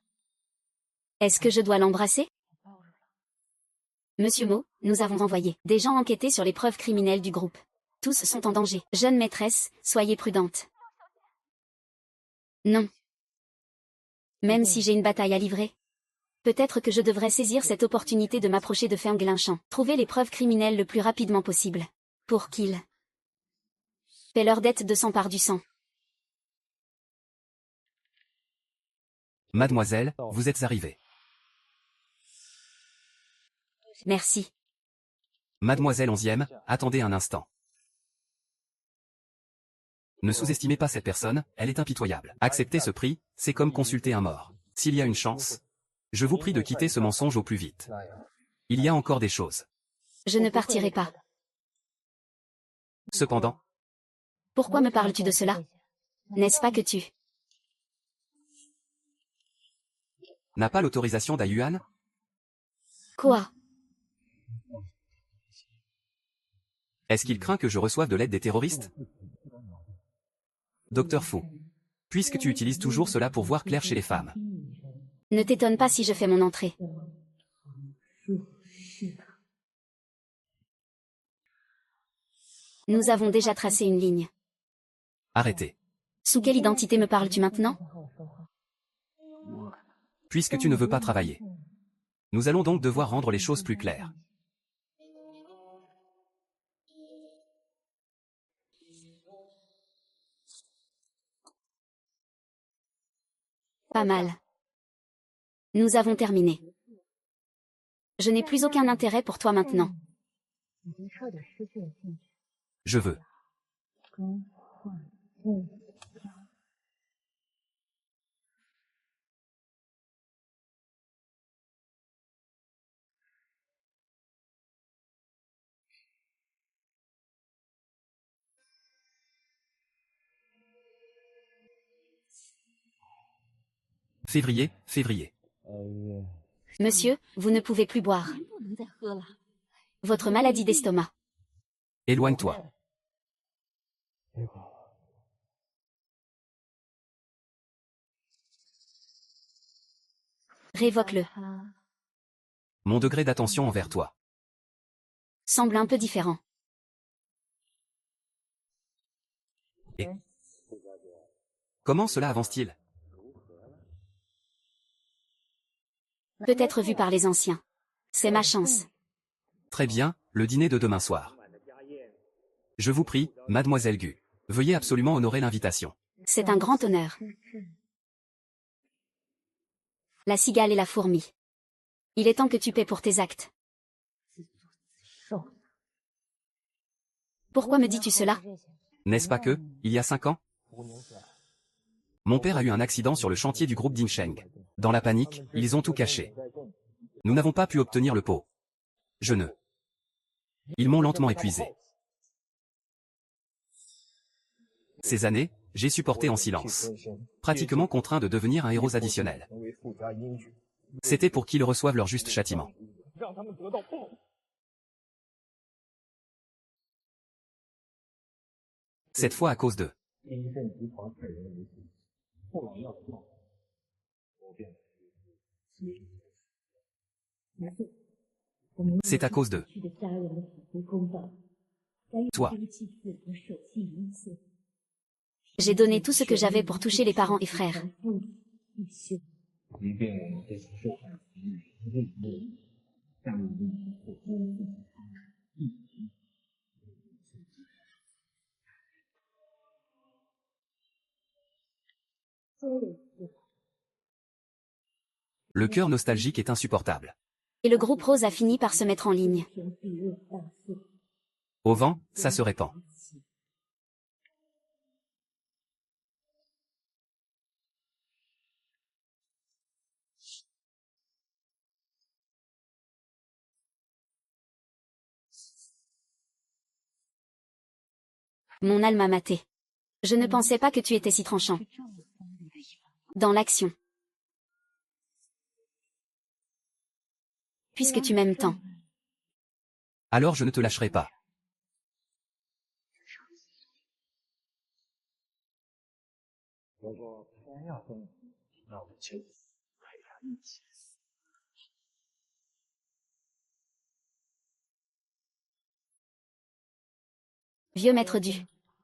est-ce que je dois l'embrasser? Monsieur Mo, nous avons envoyé des gens enquêter sur les preuves criminelles du groupe. Tous sont en danger. Jeune maîtresse, soyez prudente. Non. Même si j'ai une bataille à livrer. Peut-être que je devrais saisir cette opportunité de m'approcher de Feng Linchan, trouver les preuves criminelles le plus rapidement possible. Pour qu'ils paient leur dette de 100 parts du sang. Mademoiselle, vous êtes arrivée. Merci. Mademoiselle 11e, attendez un instant. Ne sous-estimez pas cette personne, elle est impitoyable. Accepter ce prix, c'est comme consulter un mort. S'il y a une chance, je vous prie de quitter ce mensonge au plus vite. Il y a encore des choses. Je ne partirai pas. Cependant, Pourquoi me parles-tu de cela? N'est-ce pas que tu n'a pas l'autorisation d'Ayuan? Quoi? Est-ce qu'il craint que je reçoive de l'aide des terroristes? Docteur Fu, puisque tu utilises toujours cela pour voir clair chez les femmes. Ne t'étonne pas si je fais mon entrée. Nous avons déjà tracé une ligne. Arrêtez. Sous quelle identité me parles-tu maintenant? Puisque tu ne veux pas travailler. Nous allons donc devoir rendre les choses plus claires. Pas mal. Nous avons terminé. Je n'ai plus aucun intérêt pour toi maintenant. Je veux. Février. Monsieur, vous ne pouvez plus boire. Votre maladie d'estomac. Éloigne-toi. Révoque-le. Mon degré d'attention envers toi. Semble un peu différent. Et comment cela avance-t-il? Peut-être vu par les anciens. C'est ma chance. Très bien, le dîner de demain soir. Je vous prie, mademoiselle Gu, veuillez absolument honorer l'invitation. C'est un grand honneur. La cigale et la fourmi. Il est temps que tu paies pour tes actes. Pourquoi me dis-tu cela? N'est-ce pas que, il y a 5 ans, mon père a eu un accident sur le chantier du groupe Dingsheng. Dans la panique, ils ont tout caché. Nous n'avons pas pu obtenir le pot. Ils m'ont lentement épuisé. Ces années, j'ai supporté en silence. Pratiquement contraint de devenir un héros additionnel. C'était pour qu'ils reçoivent leur juste châtiment. Cette fois à cause d'eux. C'est à cause d'eux. Toi. J'ai donné tout ce que j'avais pour toucher les parents et frères. Le cœur nostalgique est insupportable. Et le groupe Rose a fini par se mettre en ligne. Au vent, ça se répand. Mon âme m'a maté. Je ne pensais pas que tu étais si tranchant. Dans l'action. Puisque tu m'aimes tant. Alors je ne te lâcherai pas. Vieux maître du.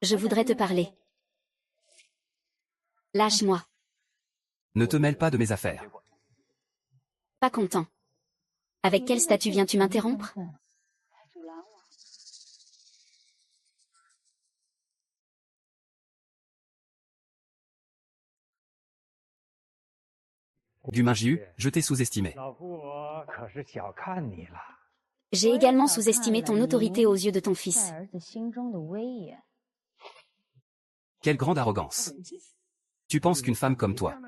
Je voudrais te parler. Lâche-moi. Ne te mêle pas de mes affaires. Pas content. Avec quel statut viens-tu m'interrompre? Gu Mingyu, je t'ai sous-estimé. J'ai également sous-estimé ton autorité aux yeux de ton fils. Quelle grande arrogance. Tu penses qu'une femme comme toi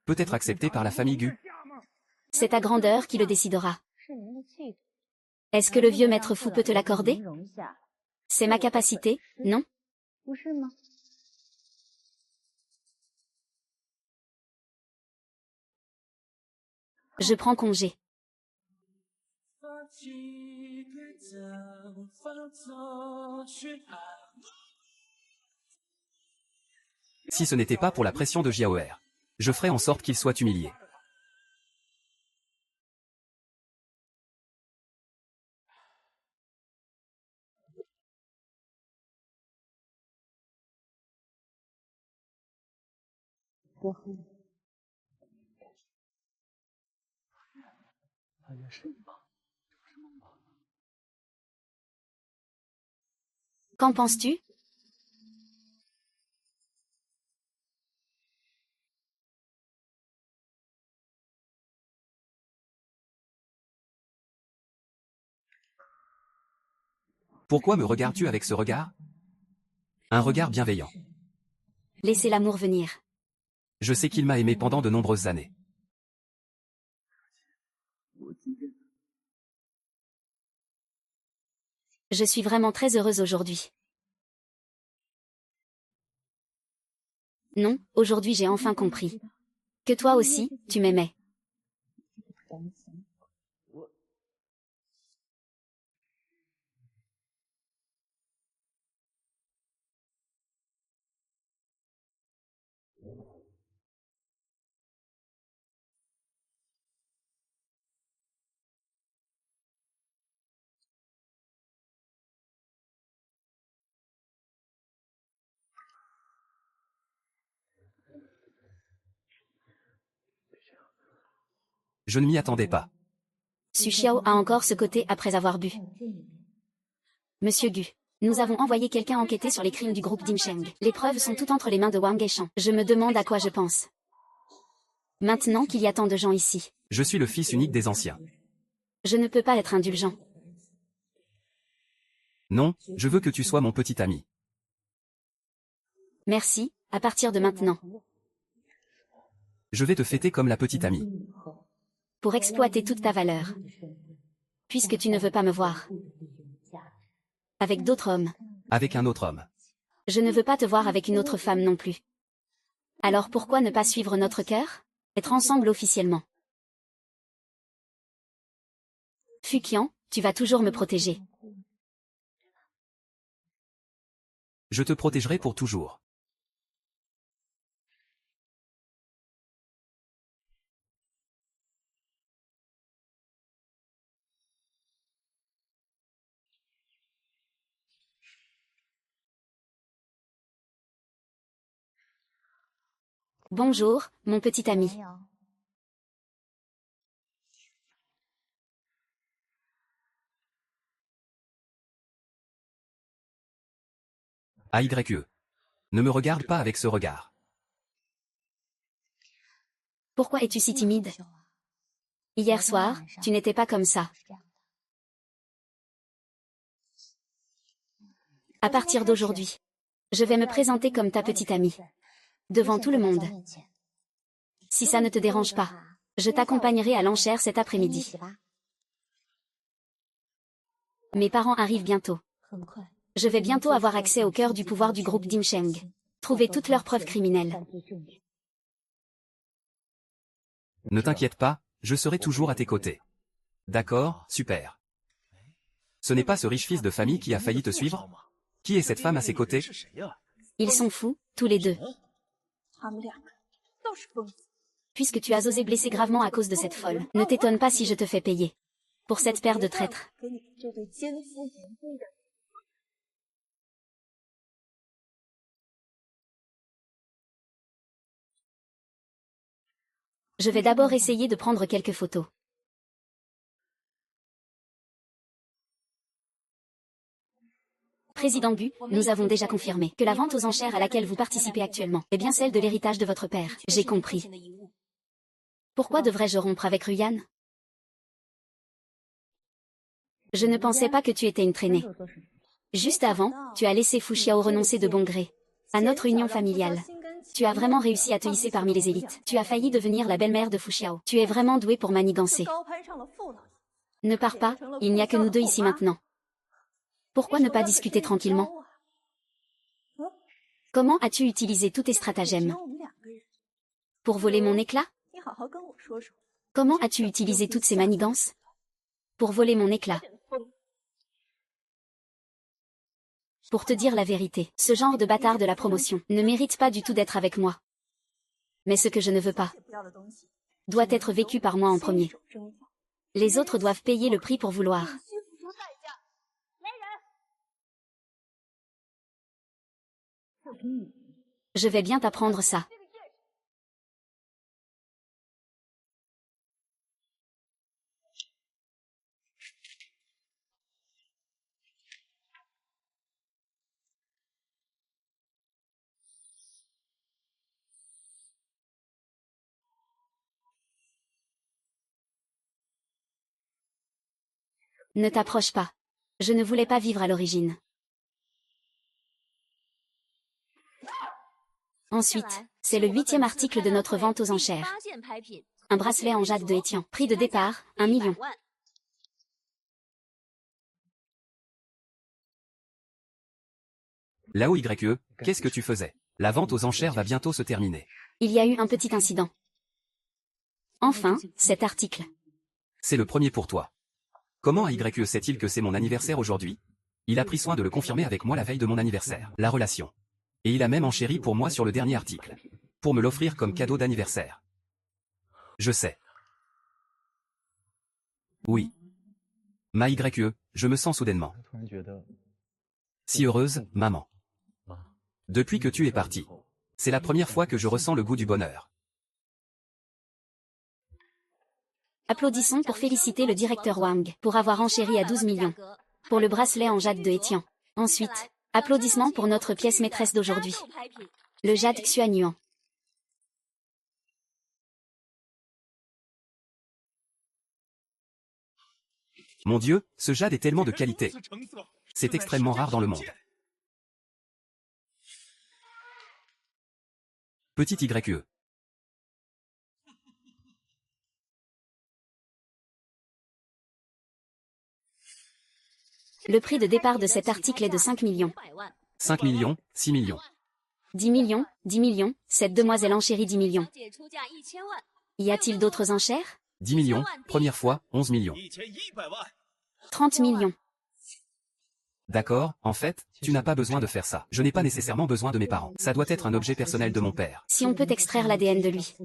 peut être acceptée par la famille Gu? C'est ta grandeur qui le décidera. Est-ce que le vieux maître fou peut te l'accorder? C'est ma capacité, non? Je prends congé. Si ce n'était pas pour la pression de Jiaoer, je ferais en sorte qu'il soit humilié. Qu'en penses-tu? Pourquoi me regardes-tu avec ce regard? Un regard bienveillant. Laissez l'amour venir. Je sais qu'il m'a aimé pendant de nombreuses années. Je suis vraiment très heureuse aujourd'hui. Non, aujourd'hui j'ai enfin compris. Que toi aussi, tu m'aimais. Je ne m'y attendais pas. Su Xiao a encore ce côté après avoir bu. Monsieur Gu, nous avons envoyé quelqu'un enquêter sur les crimes du groupe Dimsheng. Les preuves sont toutes entre les mains de Wang Guishan. Je me demande à quoi je pense. Maintenant qu'il y a tant de gens ici. Je suis le fils unique des anciens. Je ne peux pas être indulgent. Non, je veux que tu sois mon petit ami. Merci, à partir de maintenant. Je vais te fêter comme la petite amie. Pour exploiter toute ta valeur. Puisque tu ne veux pas me voir. Avec d'autres hommes. Avec un autre homme. Je ne veux pas te voir avec une autre femme non plus. Alors pourquoi ne pas suivre notre cœur? Être ensemble officiellement. Fuqian, tu vas toujours me protéger. Je te protégerai pour toujours. Bonjour, mon petit ami. AYE. Ne me regarde pas avec ce regard. Pourquoi es-tu si timide? Hier soir, tu n'étais pas comme ça. À partir d'aujourd'hui, je vais me présenter comme ta petite amie. Devant tout le monde. Si ça ne te dérange pas, je t'accompagnerai à l'enchère cet après-midi. Mes parents arrivent bientôt. Je vais bientôt avoir accès au cœur du pouvoir du groupe Dimsheng. Trouver toutes leurs preuves criminelles. Ne t'inquiète pas, je serai toujours à tes côtés. D'accord, super. Ce n'est pas ce riche fils de famille qui a failli te suivre? Qui est cette femme à ses côtés? Ils sont fous, tous les deux. Puisque tu as osé blesser gravement à cause de cette folle, ne t'étonne pas si je te fais payer. Pour cette paire de traîtres. Je vais d'abord essayer de prendre quelques photos. Président Gu, nous avons déjà confirmé que la vente aux enchères à laquelle vous participez actuellement est bien celle de l'héritage de votre père. J'ai compris. Pourquoi devrais-je rompre avec Ruyan? Je ne pensais pas que tu étais une traînée. Juste avant, tu as laissé Fu Xiao renoncer de bon gré à notre union familiale. Tu as vraiment réussi à te hisser parmi les élites. Tu as failli devenir la belle-mère de Fu Xiao. Tu es vraiment doué pour manigancer. Ne pars pas, il n'y a que nous deux ici maintenant. Pourquoi ne pas discuter tranquillement? Comment as-tu utilisé tous tes stratagèmes? Pour voler mon éclat? Comment as-tu utilisé toutes ces manigances? Pour voler mon éclat. Pour te dire la vérité, ce genre de bâtard de la promotion ne mérite pas du tout d'être avec moi. Mais ce que je ne veux pas doit être vécu par moi en premier. Les autres doivent payer le prix pour vouloir. Je vais bien t'apprendre ça. Ne t'approche pas. Je ne voulais pas vivre à l'origine. Ensuite, c'est le 8e article de notre vente aux enchères. Un bracelet en jade de Étian. Prix de départ, 1 million. Là-haut YE, qu'est-ce que tu faisais? La vente aux enchères va bientôt se terminer. Il y a eu un petit incident. Enfin, cet article. C'est le premier pour toi. Comment YE sait-il que c'est mon anniversaire aujourd'hui? Il a pris soin de le confirmer avec moi la veille de mon anniversaire. La relation. Et il a même enchéri pour moi sur le dernier article. Pour me l'offrir comme cadeau d'anniversaire. Je sais. Oui. Ma YE, je me sens soudainement si heureuse, maman. Depuis que tu es partie. C'est la première fois que je ressens le goût du bonheur. Applaudissons pour féliciter le directeur Wang pour avoir enchéri à 12 millions. Pour le bracelet en jade de Étian. Ensuite, applaudissements pour notre pièce maîtresse d'aujourd'hui. Le jade Xuanyuan. Mon Dieu, ce jade est tellement de qualité. C'est extrêmement rare dans le monde. Petit YE. Le prix de départ de cet article est de 5 millions. 5 millions, 6 millions. 10 millions, 10 millions, cette demoiselle enchérit 10 millions. Y a-t-il d'autres enchères? 10 millions, première fois, 11 millions. 30 millions. D'accord, en fait, tu n'as pas besoin de faire ça. Je n'ai pas nécessairement besoin de mes parents. Ça doit être un objet personnel de mon père. Si on peut extraire l'ADN de lui,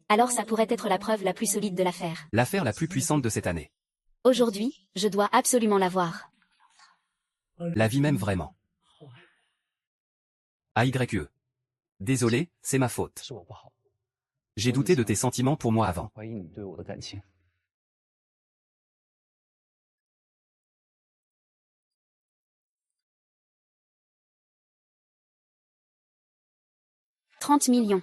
alors ça pourrait être la preuve la plus solide de l'affaire. L'affaire la plus puissante de cette année. Aujourd'hui, je dois absolument l'avoir. La vie même vraiment. AYE. Désolé, c'est ma faute. J'ai douté de tes sentiments pour moi avant. « 30 millions.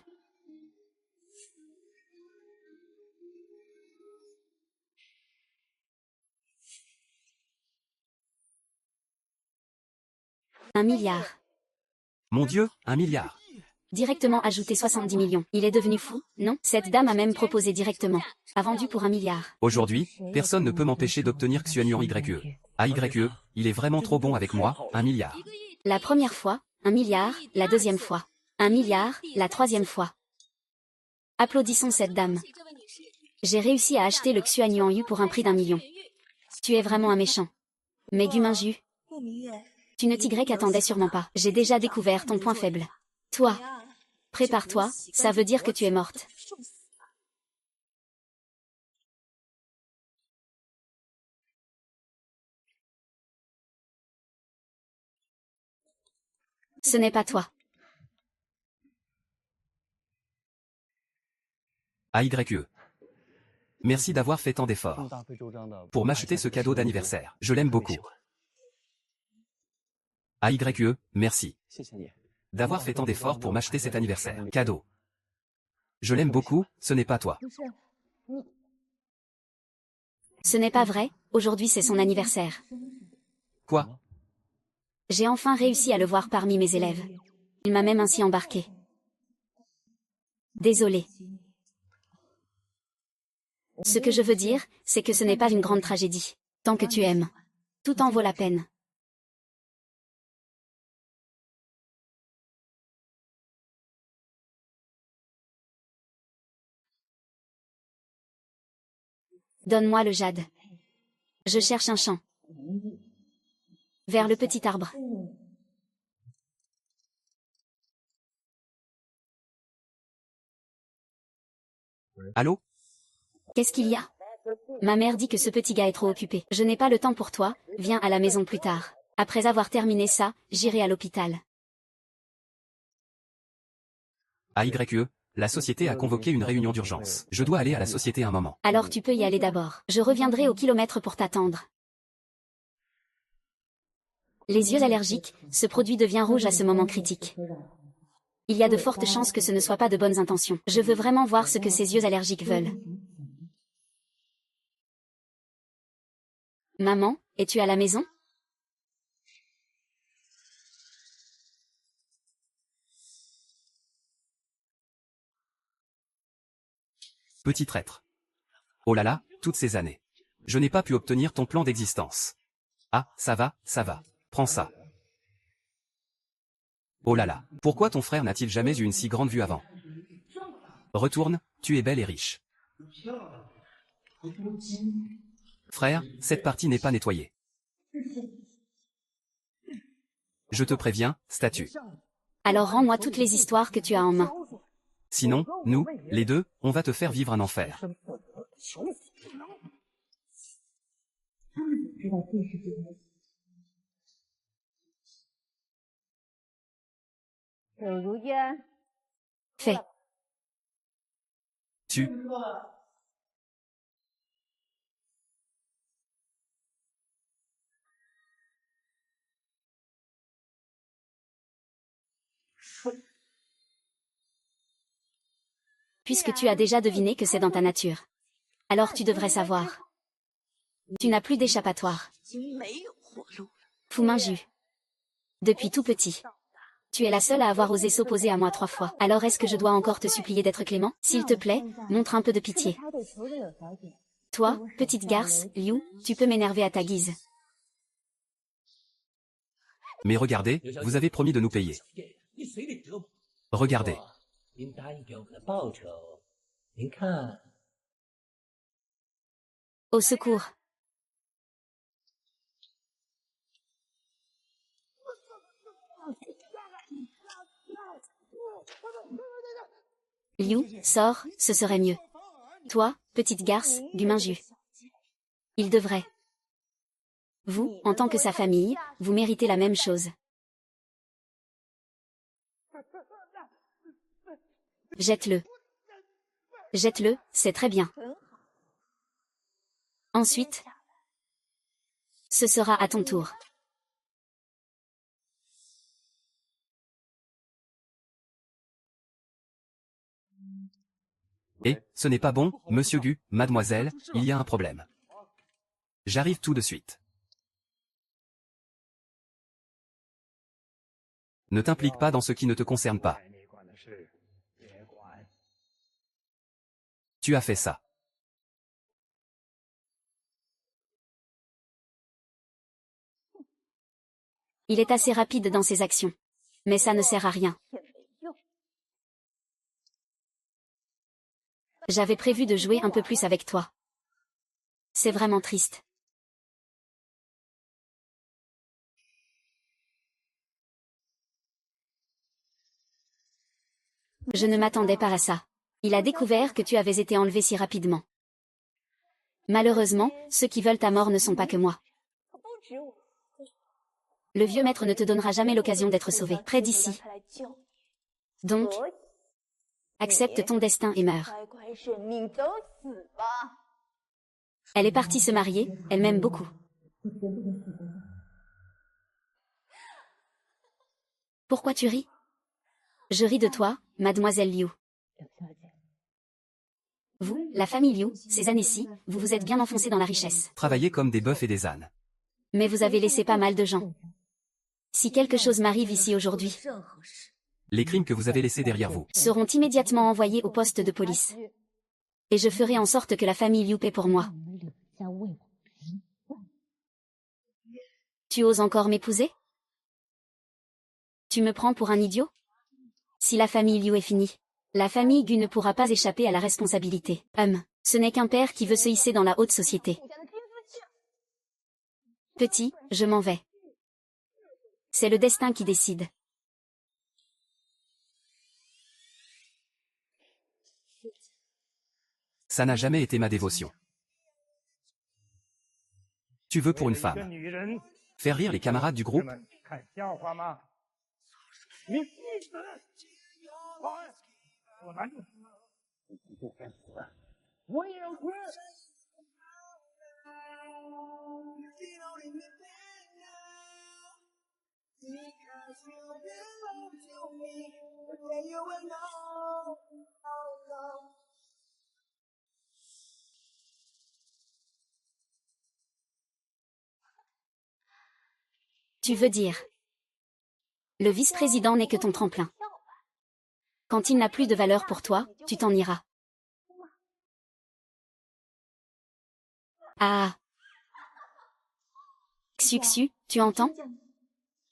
Un milliard. Mon Dieu, 1 milliard. Directement ajouté 70 millions. Il est devenu fou, non? Cette dame a même proposé directement. A vendu pour 1 milliard. Aujourd'hui, personne ne peut m'empêcher d'obtenir Xuanyuan YE. AYE, il est vraiment trop bon avec moi, 1 milliard. La première fois, 1 milliard, la deuxième fois. 1 milliard, la troisième fois. Applaudissons cette dame. J'ai réussi à acheter le Xuanyuan Yu pour un prix d'1 million. Tu es vraiment un méchant. Mais Guminju, tu ne t'y attendais sûrement pas. J'ai déjà découvert ton point faible. Toi. Prépare-toi, ça veut dire que tu es morte. Ce n'est pas toi. AYE. Merci d'avoir fait tant d'efforts pour m'acheter ce cadeau d'anniversaire. Je l'aime beaucoup. AYE, merci. D'avoir fait tant d'efforts pour m'acheter cet anniversaire. Cadeau. Je l'aime beaucoup, ce n'est pas toi. Ce n'est pas vrai, aujourd'hui c'est son anniversaire. Quoi? J'ai enfin réussi à le voir parmi mes élèves. Il m'a même ainsi embarqué. Désolé. Ce que je veux dire, c'est que ce n'est pas une grande tragédie. Tant que tu aimes. Tout en vaut la peine. Donne-moi le jade. Je cherche un champ. Vers le petit arbre. Allô? Qu'est-ce qu'il y a? Ma mère dit que ce petit gars est trop occupé. Je n'ai pas le temps pour toi, viens à la maison plus tard. Après avoir terminé ça, j'irai à l'hôpital. AYE, la société a convoqué une réunion d'urgence. Je dois aller à la société un moment. Alors tu peux y aller d'abord. Je reviendrai au kilomètre pour t'attendre. Les yeux allergiques, ce produit devient rouge à ce moment critique. Il y a de fortes chances que ce ne soit pas de bonnes intentions. Je veux vraiment voir ce que ces yeux allergiques veulent. Maman, es-tu à la maison? Petit traître. Oh là là, toutes ces années. Je n'ai pas pu obtenir ton plan d'existence. Ah, ça va. Prends ça. Oh là là, pourquoi ton frère n'a-t-il jamais eu une si grande vue avant? Retourne, tu es belle et riche. Frère, cette partie n'est pas nettoyée. Je te préviens, statue. Alors rends-moi toutes les histoires que tu as en main. Sinon, nous, les deux, on va te faire vivre un enfer. Fais. Tu. Puisque tu as déjà deviné que c'est dans ta nature. Alors tu devrais savoir. Tu n'as plus d'échappatoire. Fu Minju. Depuis tout petit. Tu es la seule à avoir osé s'opposer à moi 3 fois. Alors est-ce que je dois encore te supplier d'être clément? S'il te plaît, montre un peu de pitié. Toi, petite garce, Liu, tu peux m'énerver à ta guise. Mais regardez, vous avez promis de nous payer. Regardez. Au secours. Liu, sors, ce serait mieux. Toi, petite garce, du Minju. Il devrait. Vous, en tant que sa famille, vous méritez la même chose. Jette-le. Jette-le, c'est très bien. Ensuite, ce sera à ton tour. Et, ce n'est pas bon, monsieur Gu, mademoiselle, il y a un problème. J'arrive tout de suite. Ne t'implique pas dans ce qui ne te concerne pas. Tu as fait ça. Il est assez rapide dans ses actions. Mais ça ne sert à rien. J'avais prévu de jouer un peu plus avec toi. C'est vraiment triste. Je ne m'attendais pas à ça. Il a découvert que tu avais été enlevé si rapidement. Malheureusement, ceux qui veulent ta mort ne sont pas que moi. Le vieux maître ne te donnera jamais l'occasion d'être sauvé près d'ici. Donc, accepte ton destin et meurs. Elle est partie se marier, elle m'aime beaucoup. Pourquoi tu ris? Je ris de toi, mademoiselle Liu. Vous, la famille Liu, ces années-ci, vous vous êtes bien enfoncés dans la richesse. Travailler comme des bœufs et des ânes. Mais vous avez laissé pas mal de gens. Si quelque chose m'arrive ici aujourd'hui, Les crimes que vous avez laissés derrière vous. seront immédiatement envoyés au poste de police. Et je ferai en sorte que la famille Liu paie pour moi. Tu oses encore m'épouser? Tu me prends pour un idiot? Si la famille Liu est finie, la famille Gu ne pourra pas échapper à la responsabilité. Ce n'est qu'un père qui veut se hisser dans la haute société. Petit, je m'en vais. C'est le destin qui décide. Ça n'a jamais été ma dévotion. Tu veux pour une femme. Faire rire les camarades du groupe? Tu veux dire, le vice-président n'est que ton tremplin. Quand il n'a plus de valeur pour toi, tu t'en iras. Ah. Xu, tu entends?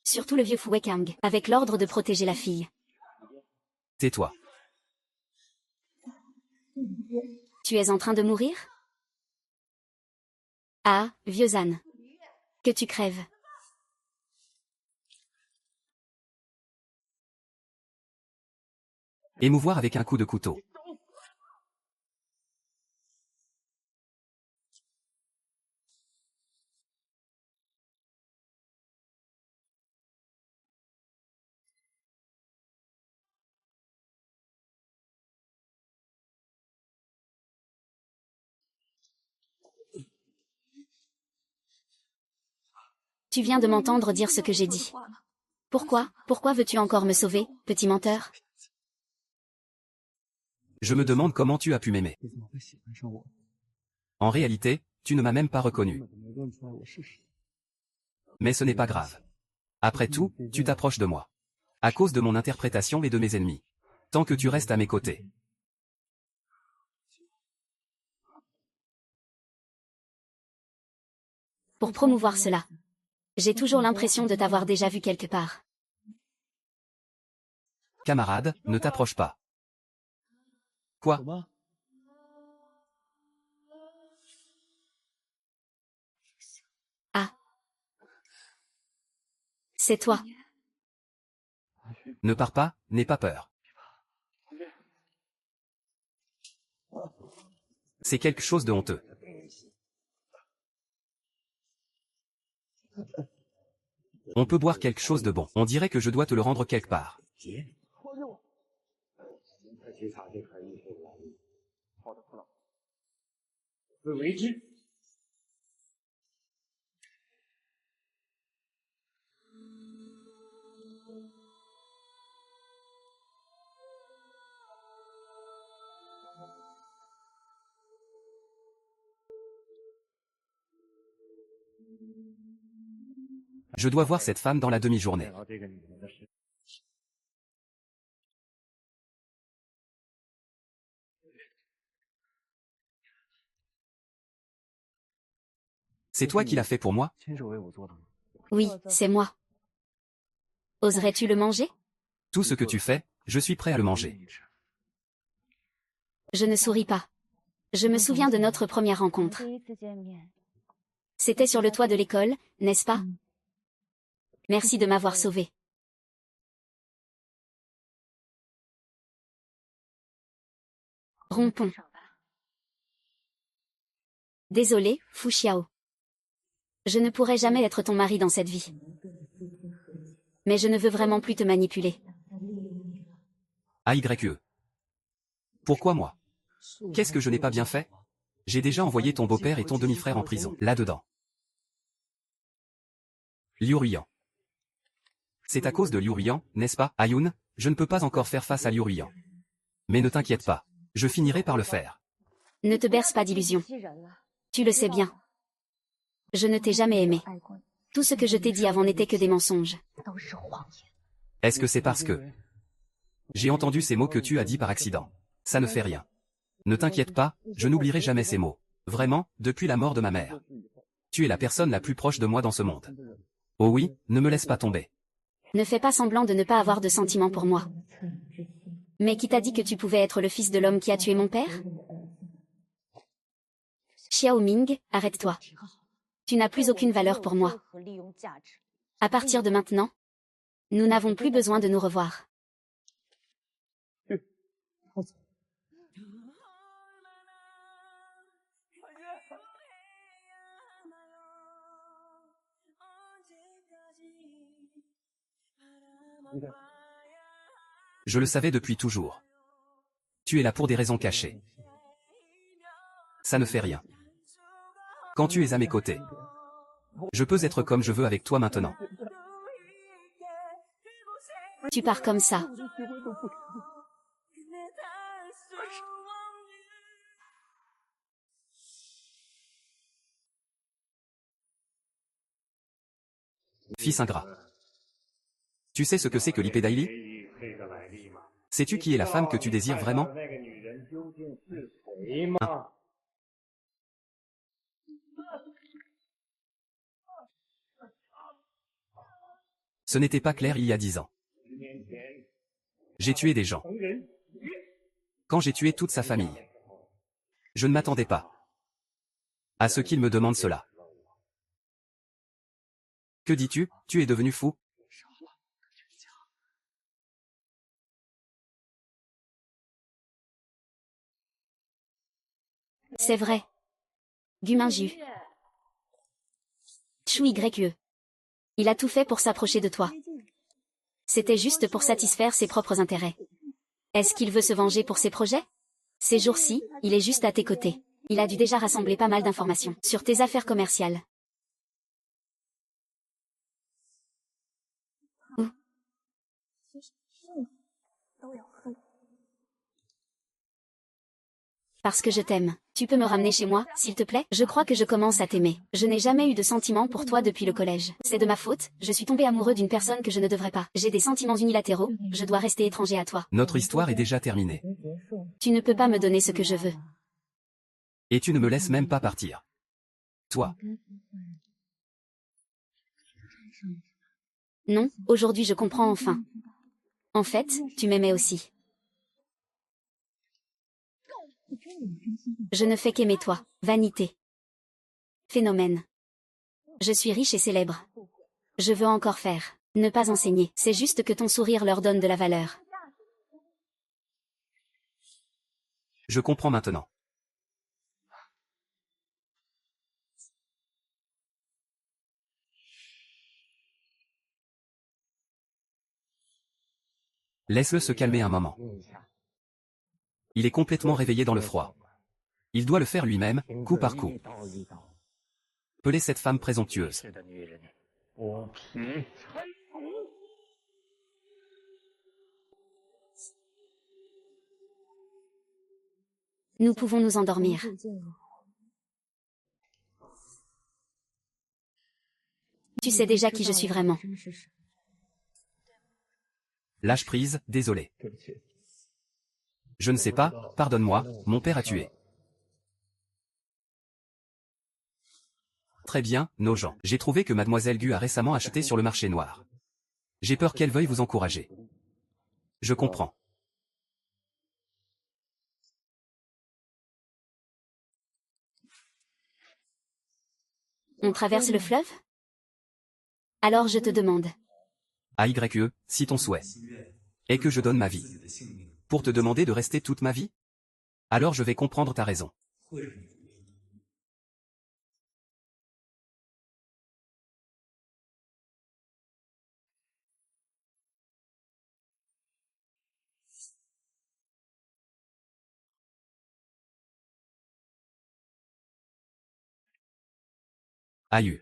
Surtout le vieux Fu Weikang, avec l'ordre de protéger la fille. Tais-toi. Tu es en train de mourir? Ah, vieux âne. Que tu crèves. Émouvoir avec un coup de couteau. Tu viens de m'entendre dire ce que j'ai dit. Pourquoi veux-tu encore me sauver, petit menteur? Je me demande comment tu as pu m'aimer. En réalité, tu ne m'as même pas reconnu. Mais ce n'est pas grave. Après tout, tu t'approches de moi. À cause de mon interprétation et de mes ennemis. Tant que tu restes à mes côtés. Pour promouvoir cela. J'ai toujours l'impression de t'avoir déjà vu quelque part. Camarade, ne t'approche pas. Quoi? Ah. C'est toi. Ne pars pas, n'aie pas peur. C'est quelque chose de honteux. On peut boire quelque chose de bon. On dirait que je dois te le rendre quelque part. Je dois voir cette femme dans la demi-journée. C'est toi qui l'as fait pour moi? Oui, c'est moi. Oserais-tu le manger? Tout ce que tu fais, je suis prêt à le manger. Je ne souris pas. Je me souviens de notre première rencontre. C'était sur le toit de l'école, n'est-ce pas? Merci de m'avoir sauvé. Rompons. Désolé, Fu Xiao. Je ne pourrai jamais être ton mari dans cette vie. Mais je ne veux vraiment plus te manipuler. AYE. Pourquoi moi? Qu'est-ce que je n'ai pas bien fait? J'ai déjà envoyé ton beau-père et ton demi-frère en prison, là-dedans. Liu Ruyan. C'est à cause de Liu Ruiyan, n'est-ce pas, Ayun? Je ne peux pas encore faire face à Liu Ruiyan. Mais ne t'inquiète pas. Je finirai par le faire. Ne te berce pas d'illusions. Tu le sais bien. Je ne t'ai jamais aimé. Tout ce que je t'ai dit avant n'était que des mensonges. Est-ce que c'est parce que... J'ai entendu ces mots que tu as dit par accident. Ça ne fait rien. Ne t'inquiète pas, je n'oublierai jamais ces mots. Vraiment, depuis la mort de ma mère. Tu es la personne la plus proche de moi dans ce monde. Oh oui, ne me laisse pas tomber. Ne fais pas semblant de ne pas avoir de sentiments pour moi. Mais qui t'a dit que tu pouvais être le fils de l'homme qui a tué mon père? Xiao Ming, arrête-toi. Tu n'as plus aucune valeur pour moi. À partir de maintenant, nous n'avons plus besoin de nous revoir. Je le savais depuis toujours. Tu es là pour des raisons cachées. Ça ne fait rien. Quand tu es à mes côtés, je peux être comme je veux avec toi maintenant. Tu pars comme ça. Fils ingrat. Tu sais ce que c'est que l'Ipédaïli? Sais-tu qui est la femme que tu désires vraiment? Ce n'était pas clair il y a 10 ans. J'ai tué des gens. Quand j'ai tué toute sa famille. Je ne m'attendais pas à ce qu'il me demande cela. Que dis-tu? Tu es devenu fou? C'est vrai. Guminju. Chou YE. Il a tout fait pour s'approcher de toi. C'était juste pour satisfaire ses propres intérêts. Est-ce qu'il veut se venger pour ses projets? Ces jours-ci, il est juste à tes côtés. Il a dû déjà rassembler pas mal d'informations sur tes affaires commerciales. Où? Parce que je t'aime. Tu peux me ramener chez moi, s'il te plaît? Je crois que je commence à t'aimer. Je n'ai jamais eu de sentiments pour toi depuis le collège. C'est de ma faute, je suis tombé amoureux d'une personne que je ne devrais pas. J'ai des sentiments unilatéraux, je dois rester étranger à toi. Notre histoire est déjà terminée. Tu ne peux pas me donner ce que je veux. Et tu ne me laisses même pas partir. Toi. Non, aujourd'hui je comprends enfin. En fait, tu m'aimais aussi. Je ne fais qu'aimer toi. Vanité. Phénomène. Je suis riche et célèbre. Je veux encore faire. Ne pas enseigner. C'est juste que ton sourire leur donne de la valeur. Je comprends maintenant. Laisse-le se calmer un moment. Il est complètement réveillé dans le froid. Il doit le faire lui-même, coup par coup. Pelez cette femme présomptueuse. Nous pouvons nous endormir. Tu sais déjà qui je suis vraiment. Lâche prise, désolé. Je ne sais pas, pardonne-moi, mon père a tué. Très bien, nos gens. J'ai trouvé que Mademoiselle Gu a récemment acheté sur le marché noir. J'ai peur qu'elle veuille vous encourager. Je comprends. On traverse le fleuve? Alors je te demande. AYE, si ton souhait est que je donne ma vie pour te demander de rester toute ma vie? Alors je vais comprendre ta raison. Aïe.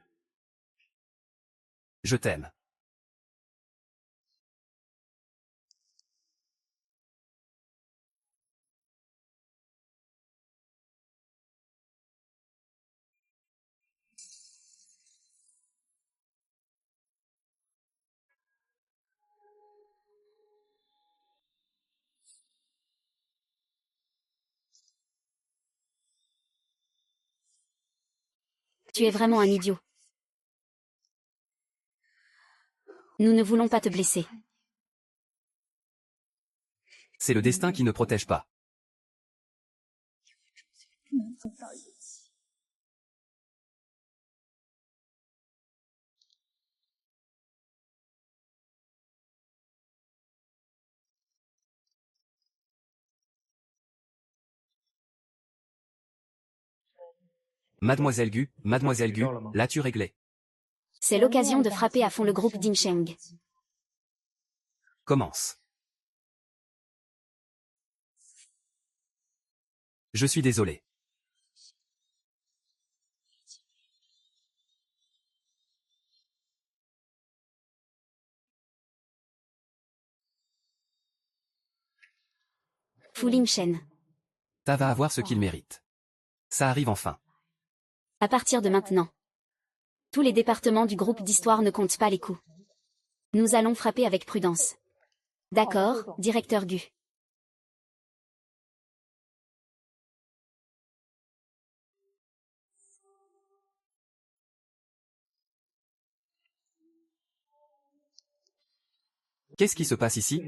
Je t'aime. Tu es vraiment un idiot. Nous ne voulons pas te blesser. C'est le destin qui ne protège pas. Mademoiselle Gu, l'as-tu réglé? C'est l'occasion de frapper à fond le groupe Dinsheng. Commence. Je suis désolé. Fu Lingshen. Ça va avoir ce qu'il mérite. Ça arrive enfin. À partir de maintenant. Tous les départements du groupe d'histoire ne comptent pas les coups. Nous allons frapper avec prudence. D'accord, directeur Gu. Qu'est-ce qui se passe ici?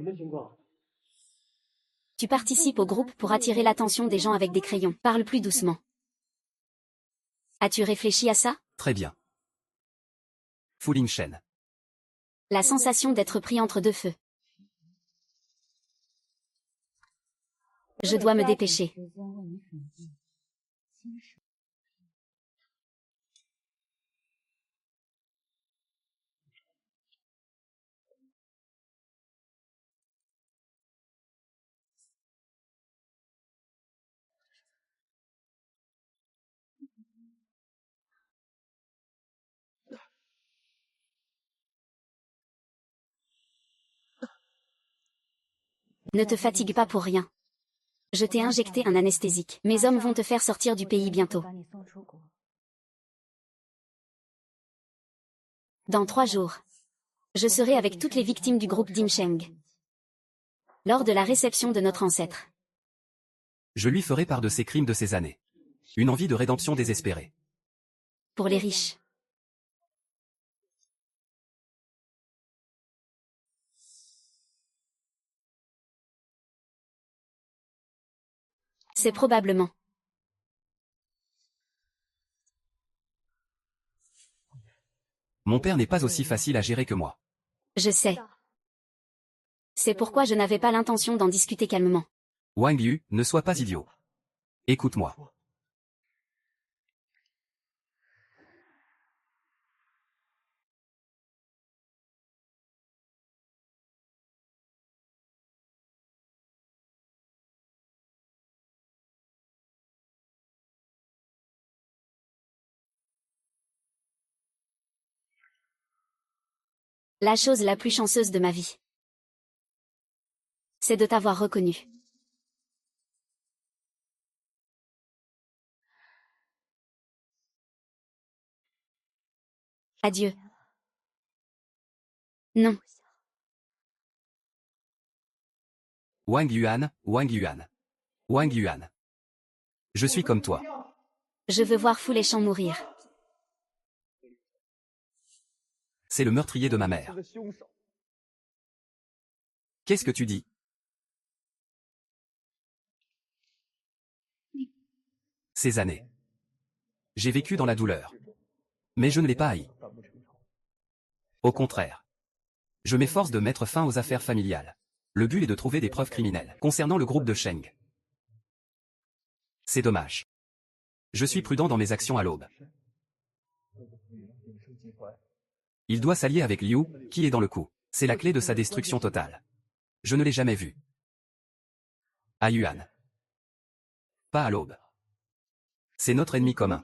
Tu participes au groupe pour attirer l'attention des gens avec des crayons. Parle plus doucement. As-tu réfléchi à ça? Très bien. Fu Lingshen. La sensation d'être pris entre deux feux. Je dois me dépêcher. Ne te fatigue pas pour rien. Je t'ai injecté un anesthésique. Mes hommes vont te faire sortir du pays bientôt. Dans 3 jours. Je serai avec toutes les victimes du groupe Dinsheng. Lors de la réception de notre ancêtre. Je lui ferai part de ses crimes de ces années. Une envie de rédemption désespérée. Pour les riches. C'est probablement. Mon père n'est pas aussi facile à gérer que moi. Je sais. C'est pourquoi je n'avais pas l'intention d'en discuter calmement. Wang Yu, ne sois pas idiot. Écoute-moi. La chose la plus chanceuse de ma vie. C'est de t'avoir reconnu. Adieu. Non. Wang Yuan. Wang Yuan. Je suis comme toi. Je veux voir Fu Lingshen mourir. C'est le meurtrier de ma mère. Qu'est-ce que tu dis? Ces années. J'ai vécu dans la douleur. Mais je ne l'ai pas haï. Au contraire. Je m'efforce de mettre fin aux affaires familiales. Le but est de trouver des preuves criminelles concernant le groupe de Sheng. C'est dommage. Je suis prudent dans mes actions à l'aube. Il doit s'allier avec Liu, qui est dans le coup. C'est la clé de sa destruction totale. Je ne l'ai jamais vu. À Yuan. Pas à l'aube. C'est notre ennemi commun.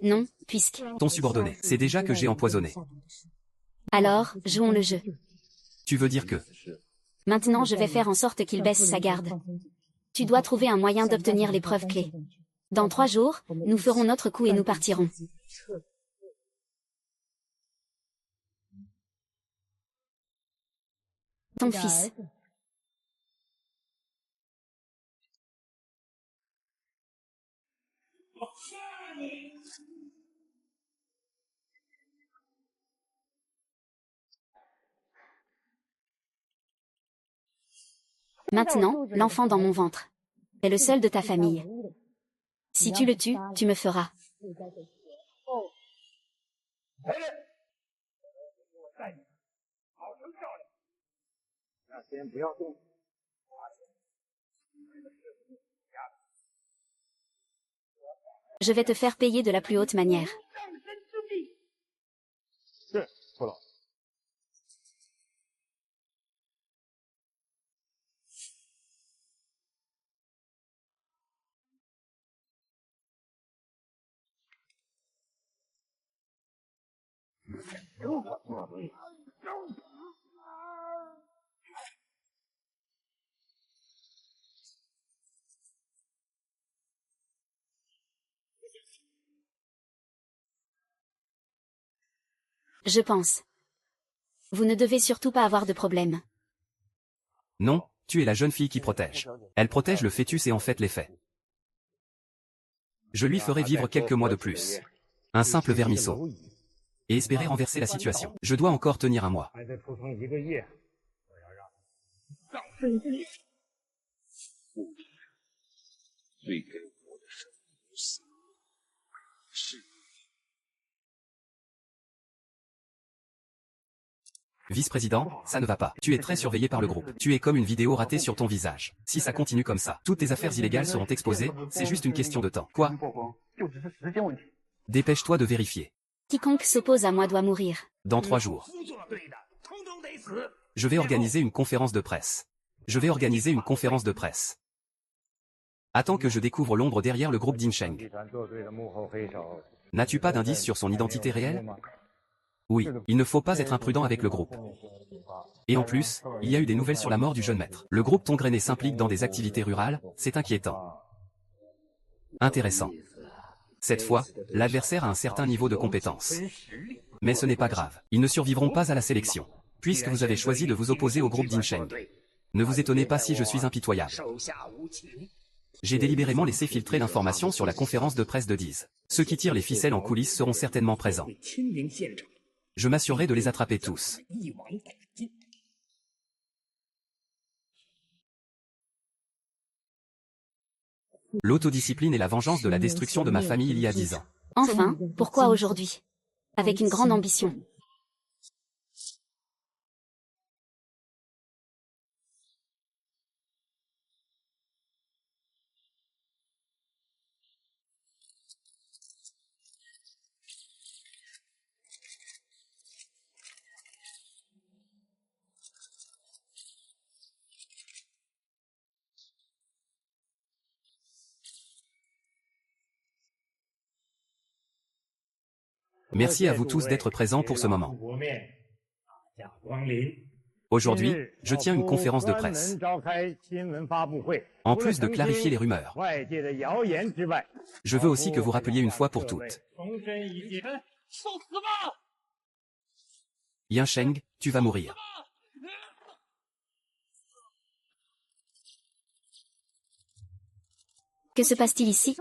Non, puisque... Ton subordonné, c'est déjà que j'ai empoisonné. Alors, jouons le jeu. Tu veux dire que... Maintenant je vais faire en sorte qu'il baisse sa garde. Tu dois trouver un moyen d'obtenir les preuves clés. Dans 3 jours, nous ferons notre coup et nous partirons. Ton fils. Maintenant, l'enfant dans mon ventre est le seul de ta famille. Si tu le tues, tu me feras. Je vais te faire payer de la plus haute manière. Je pense. Vous ne devez surtout pas avoir de problème. Non, tu es la jeune fille qui protège. Elle protège le fœtus et en fait les faits. Je lui ferai vivre quelques mois de plus. Un simple vermisseau. Et espérer renverser la situation. Je dois encore tenir un mois. Vice-président, ça ne va pas. Tu es très surveillé par le groupe. Tu es comme une vidéo ratée sur ton visage. Si ça continue comme ça, toutes tes affaires illégales seront exposées, c'est juste une question de temps. Quoi? Dépêche-toi de vérifier. Quiconque s'oppose à moi doit mourir. Dans 3 jours. Je vais organiser une conférence de presse. Je vais organiser une conférence de presse. Attends que je découvre l'ombre derrière le groupe Dinsheng. N'as-tu pas d'indice sur son identité réelle? Oui, il ne faut pas être imprudent avec le groupe. Et en plus, il y a eu des nouvelles sur la mort du jeune maître. Le groupe Tongrené s'implique dans des activités rurales, c'est inquiétant. Intéressant. Cette fois, l'adversaire a un certain niveau de compétence. Mais ce n'est pas grave, ils ne survivront pas à la sélection. Puisque vous avez choisi de vous opposer au groupe Dinsheng. Ne vous étonnez pas si je suis impitoyable. J'ai délibérément laissé filtrer l'information sur la conférence de presse de Diz. Ceux qui tirent les ficelles en coulisses seront certainement présents. Je m'assurerai de les attraper tous. L'autodiscipline est la vengeance de la destruction de ma famille il y a 10 ans. Enfin, pourquoi aujourd'hui? Avec une grande ambition. Merci à vous tous d'être présents pour ce moment. Aujourd'hui, je tiens une conférence de presse. En plus de clarifier les rumeurs, je veux aussi que vous rappeliez une fois pour toutes. Yansheng, tu vas mourir. Que se passe-t-il ici?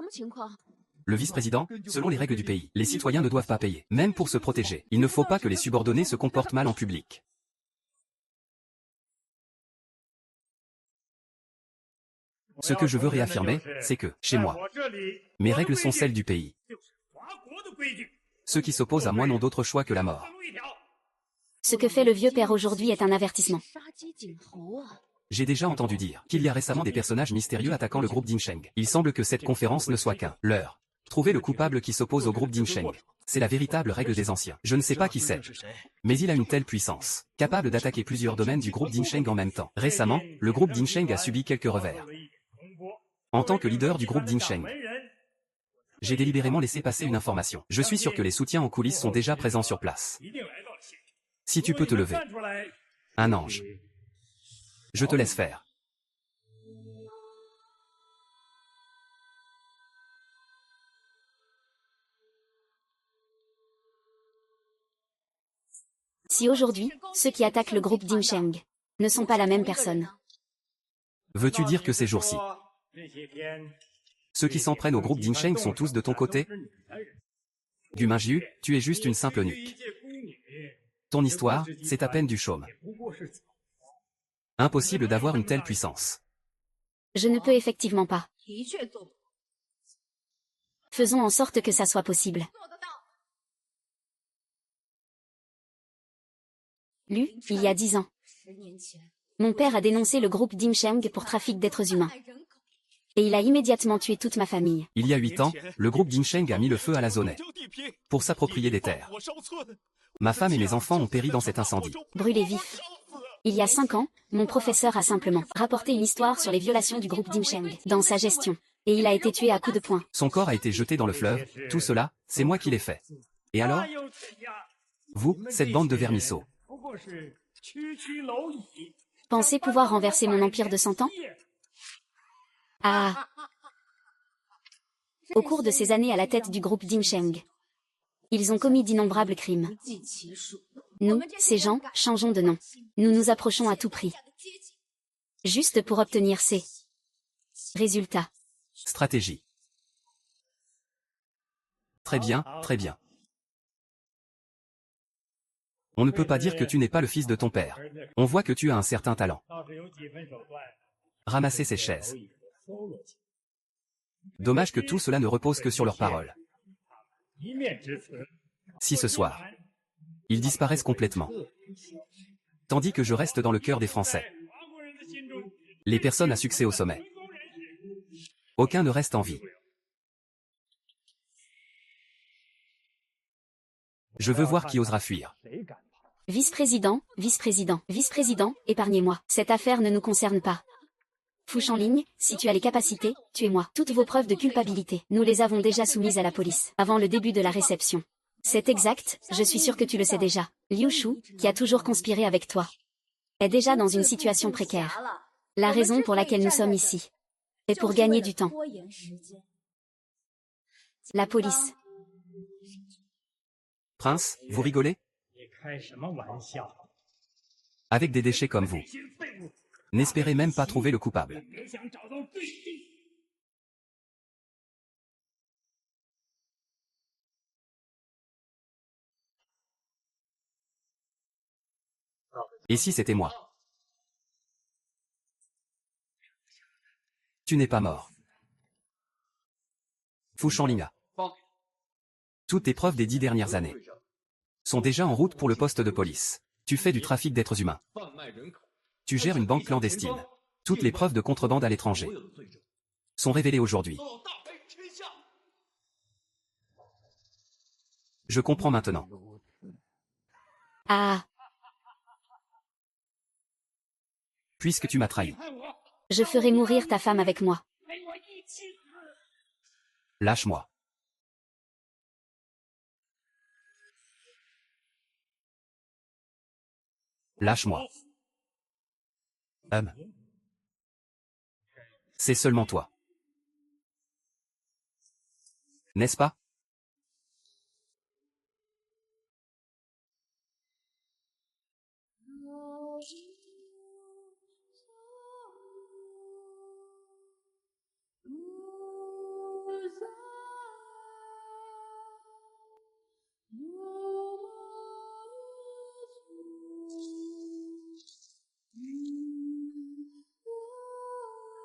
Le vice-président, selon les règles du pays, les citoyens ne doivent pas payer. Même pour se protéger, il ne faut pas que les subordonnés se comportent mal en public. Ce que je veux réaffirmer, c'est que, chez moi, mes règles sont celles du pays. Ceux qui s'opposent à moi n'ont d'autre choix que la mort. Ce que fait le vieux père aujourd'hui est un avertissement. J'ai déjà entendu dire qu'il y a récemment des personnages mystérieux attaquant le groupe Dinsheng. Il semble que cette conférence ne soit qu'un leurre. Trouver le coupable qui s'oppose au groupe Dinsheng. C'est la véritable règle des anciens. Je ne sais pas qui c'est. Mais il a une telle puissance, capable d'attaquer plusieurs domaines du groupe Dinsheng en même temps. Récemment, le groupe Dinsheng a subi quelques revers. En tant que leader du groupe Dinsheng, j'ai délibérément laissé passer une information. Je suis sûr que les soutiens en coulisses sont déjà présents sur place. Si tu peux te lever. Un ange. Je te laisse faire. Si aujourd'hui, ceux qui attaquent le groupe Dinsheng ne sont pas la même personne. Veux-tu dire que ces jours-ci, ceux qui s'en prennent au groupe Dinsheng sont tous de ton côté? Guminjiu, tu es juste une simple nuque. Ton histoire, c'est à peine du chaume. Impossible d'avoir une telle puissance. Je ne peux effectivement pas. Faisons en sorte que ça soit possible. Lu, il y a 10 ans. Mon père a dénoncé le groupe Dimsheng pour trafic d'êtres humains. Et il a immédiatement tué toute ma famille. Il y a 8 ans, le groupe Dimsheng a mis le feu à la zone pour s'approprier des terres. Ma femme et mes enfants ont péri dans cet incendie. Brûlé vif. Il y a 5 ans, mon professeur a simplement rapporté une histoire sur les violations du groupe Dimsheng dans sa gestion. Et il a été tué à coups de poing. Son corps a été jeté dans le fleuve, tout cela, c'est moi qui l'ai fait. Et alors? Vous, cette bande de vermisseaux. Pensez pouvoir renverser mon empire de 100 ans? Ah! Au cours de ces années à la tête du groupe Dimsheng, ils ont commis d'innombrables crimes. Nous, ces gens, changeons de nom. Nous nous approchons à tout prix. Juste pour obtenir ces résultats. Stratégie. Très bien, très bien. On ne peut pas dire que tu n'es pas le fils de ton père. On voit que tu as un certain talent. Ramasser ces chaises. Dommage que tout cela ne repose que sur leurs paroles. Si ce soir, ils disparaissent complètement, tandis que je reste dans le cœur des Français, les personnes à succès au sommet, aucun ne reste en vie. Je veux voir qui osera fuir. Vice-président, vice-président, vice-président, épargnez-moi. Cette affaire ne nous concerne pas. Fouche en ligne, si tu as les capacités, tuez-moi. Toutes vos preuves de culpabilité, nous les avons déjà soumises à la police, avant le début de la réception. C'est exact, je suis sûr que tu le sais déjà. Liu Shu, qui a toujours conspiré avec toi, est déjà dans une situation précaire. La raison pour laquelle nous sommes ici est pour gagner du temps. La police. Prince, vous rigolez? Avec des déchets comme vous, n'espérez même pas trouver le coupable. Et si c'était moi? Tu n'es pas mort. Fouchanlinga. Toutes tes preuves des 10 dernières années sont déjà en route pour le poste de police. Tu fais du trafic d'êtres humains. Tu gères une banque clandestine. Toutes les preuves de contrebande à l'étranger sont révélées aujourd'hui. Je comprends maintenant. Ah! Puisque tu m'as trahi. Je ferai mourir ta femme avec moi. Lâche-moi. Lâche-moi. C'est seulement toi. N'est-ce pas?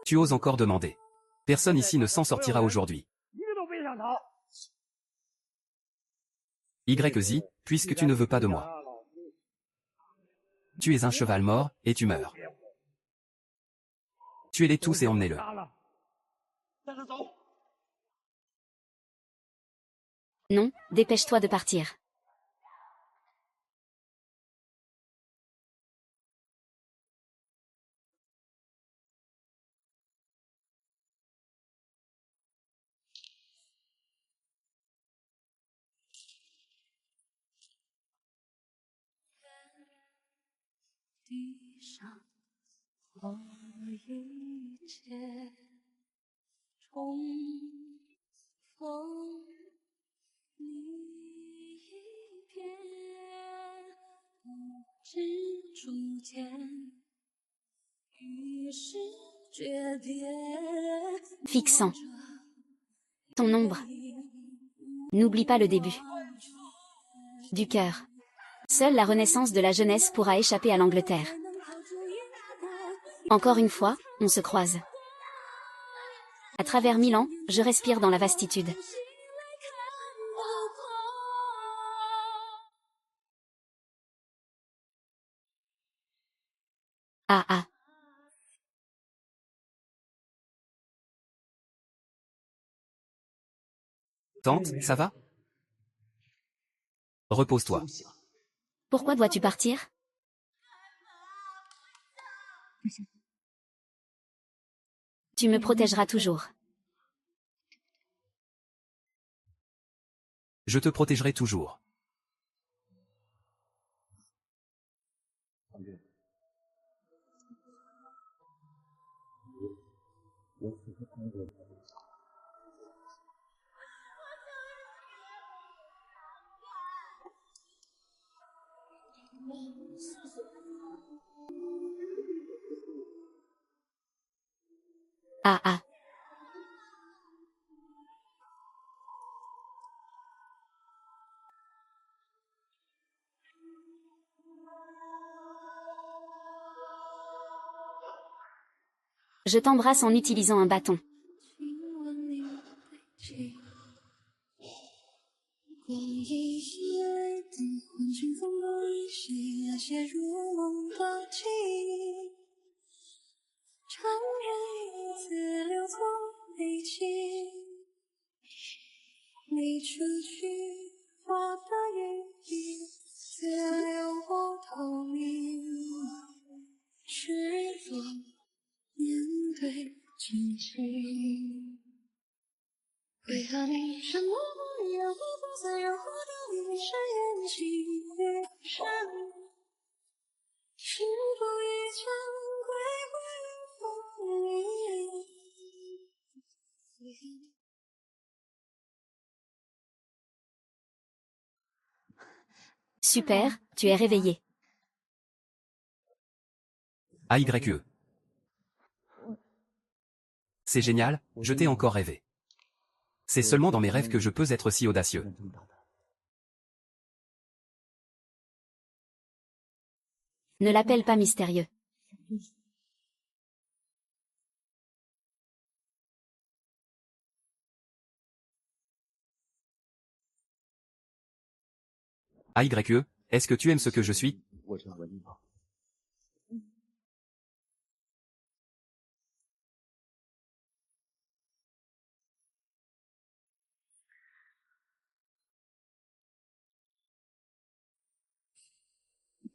Tu oses encore demander. Personne ici ne s'en sortira aujourd'hui. YZ, puisque tu ne veux pas de moi. Tu es un cheval mort, et tu meurs. Tuez-les tous et emmenez-le. Non, dépêche-toi de partir. Fixant ton ombre. N'oublie pas le début. Du cœur. Seule la renaissance de la jeunesse pourra échapper à l'Angleterre. Encore une fois, on se croise. À travers 1000 ans, je respire dans la vastitude. Ah ah. Tante, ça va? Repose-toi. Pourquoi dois-tu partir? Tu me protégeras toujours. Je te protégerai toujours. Ah ah. Je t'embrasse en utilisant un bâton. Super, tu es réveillé. AYE. C'est génial, je t'ai encore rêvé. C'est seulement dans mes rêves que je peux être si audacieux. Ne l'appelle pas mystérieux. AYE, est-ce que tu aimes ce que je suis?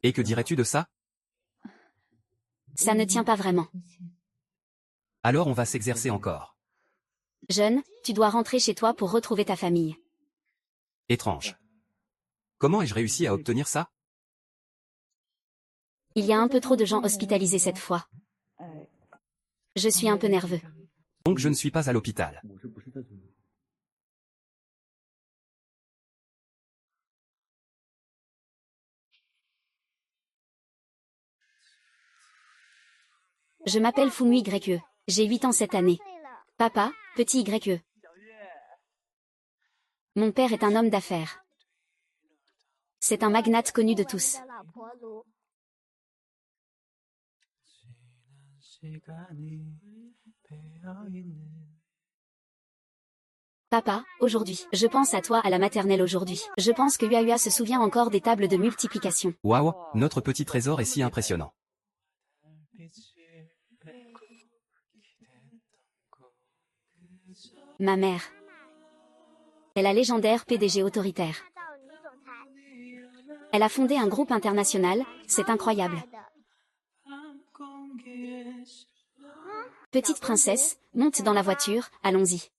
Et que dirais-tu de ça? Ça ne tient pas vraiment. Alors on va s'exercer encore. Jeune, tu dois rentrer chez toi pour retrouver ta famille. Étrange. Comment ai-je réussi à obtenir ça? Il y a un peu trop de gens hospitalisés cette fois. Je suis un peu nerveux. Donc je ne suis pas à l'hôpital. Je m'appelle Fumu YE. J'ai 8 ans cette année. Papa, petit YE. Mon père est un homme d'affaires. C'est un magnate connu de tous. Papa, aujourd'hui, je pense à toi à la maternelle aujourd'hui. Je pense que Yuahua se souvient encore des tables de multiplication. Waouh, notre petit trésor est si impressionnant. Ma mère. est la légendaire PDG autoritaire. Elle a fondé un groupe international, c'est incroyable. Petite princesse, monte dans la voiture, allons-y.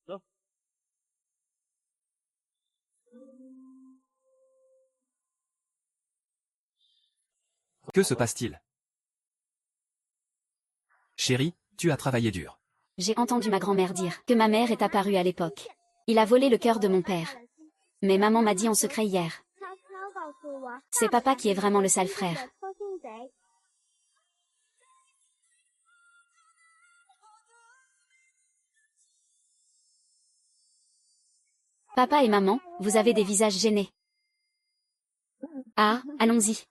Que se passe-t-il? Chérie, tu as travaillé dur. J'ai entendu ma grand-mère dire que ma mère est apparue à l'époque. Il a volé le cœur de mon père. Mais maman m'a dit en secret hier. C'est papa qui est vraiment le sale frère. Papa et maman, vous avez des visages gênés. Ah, allons-y.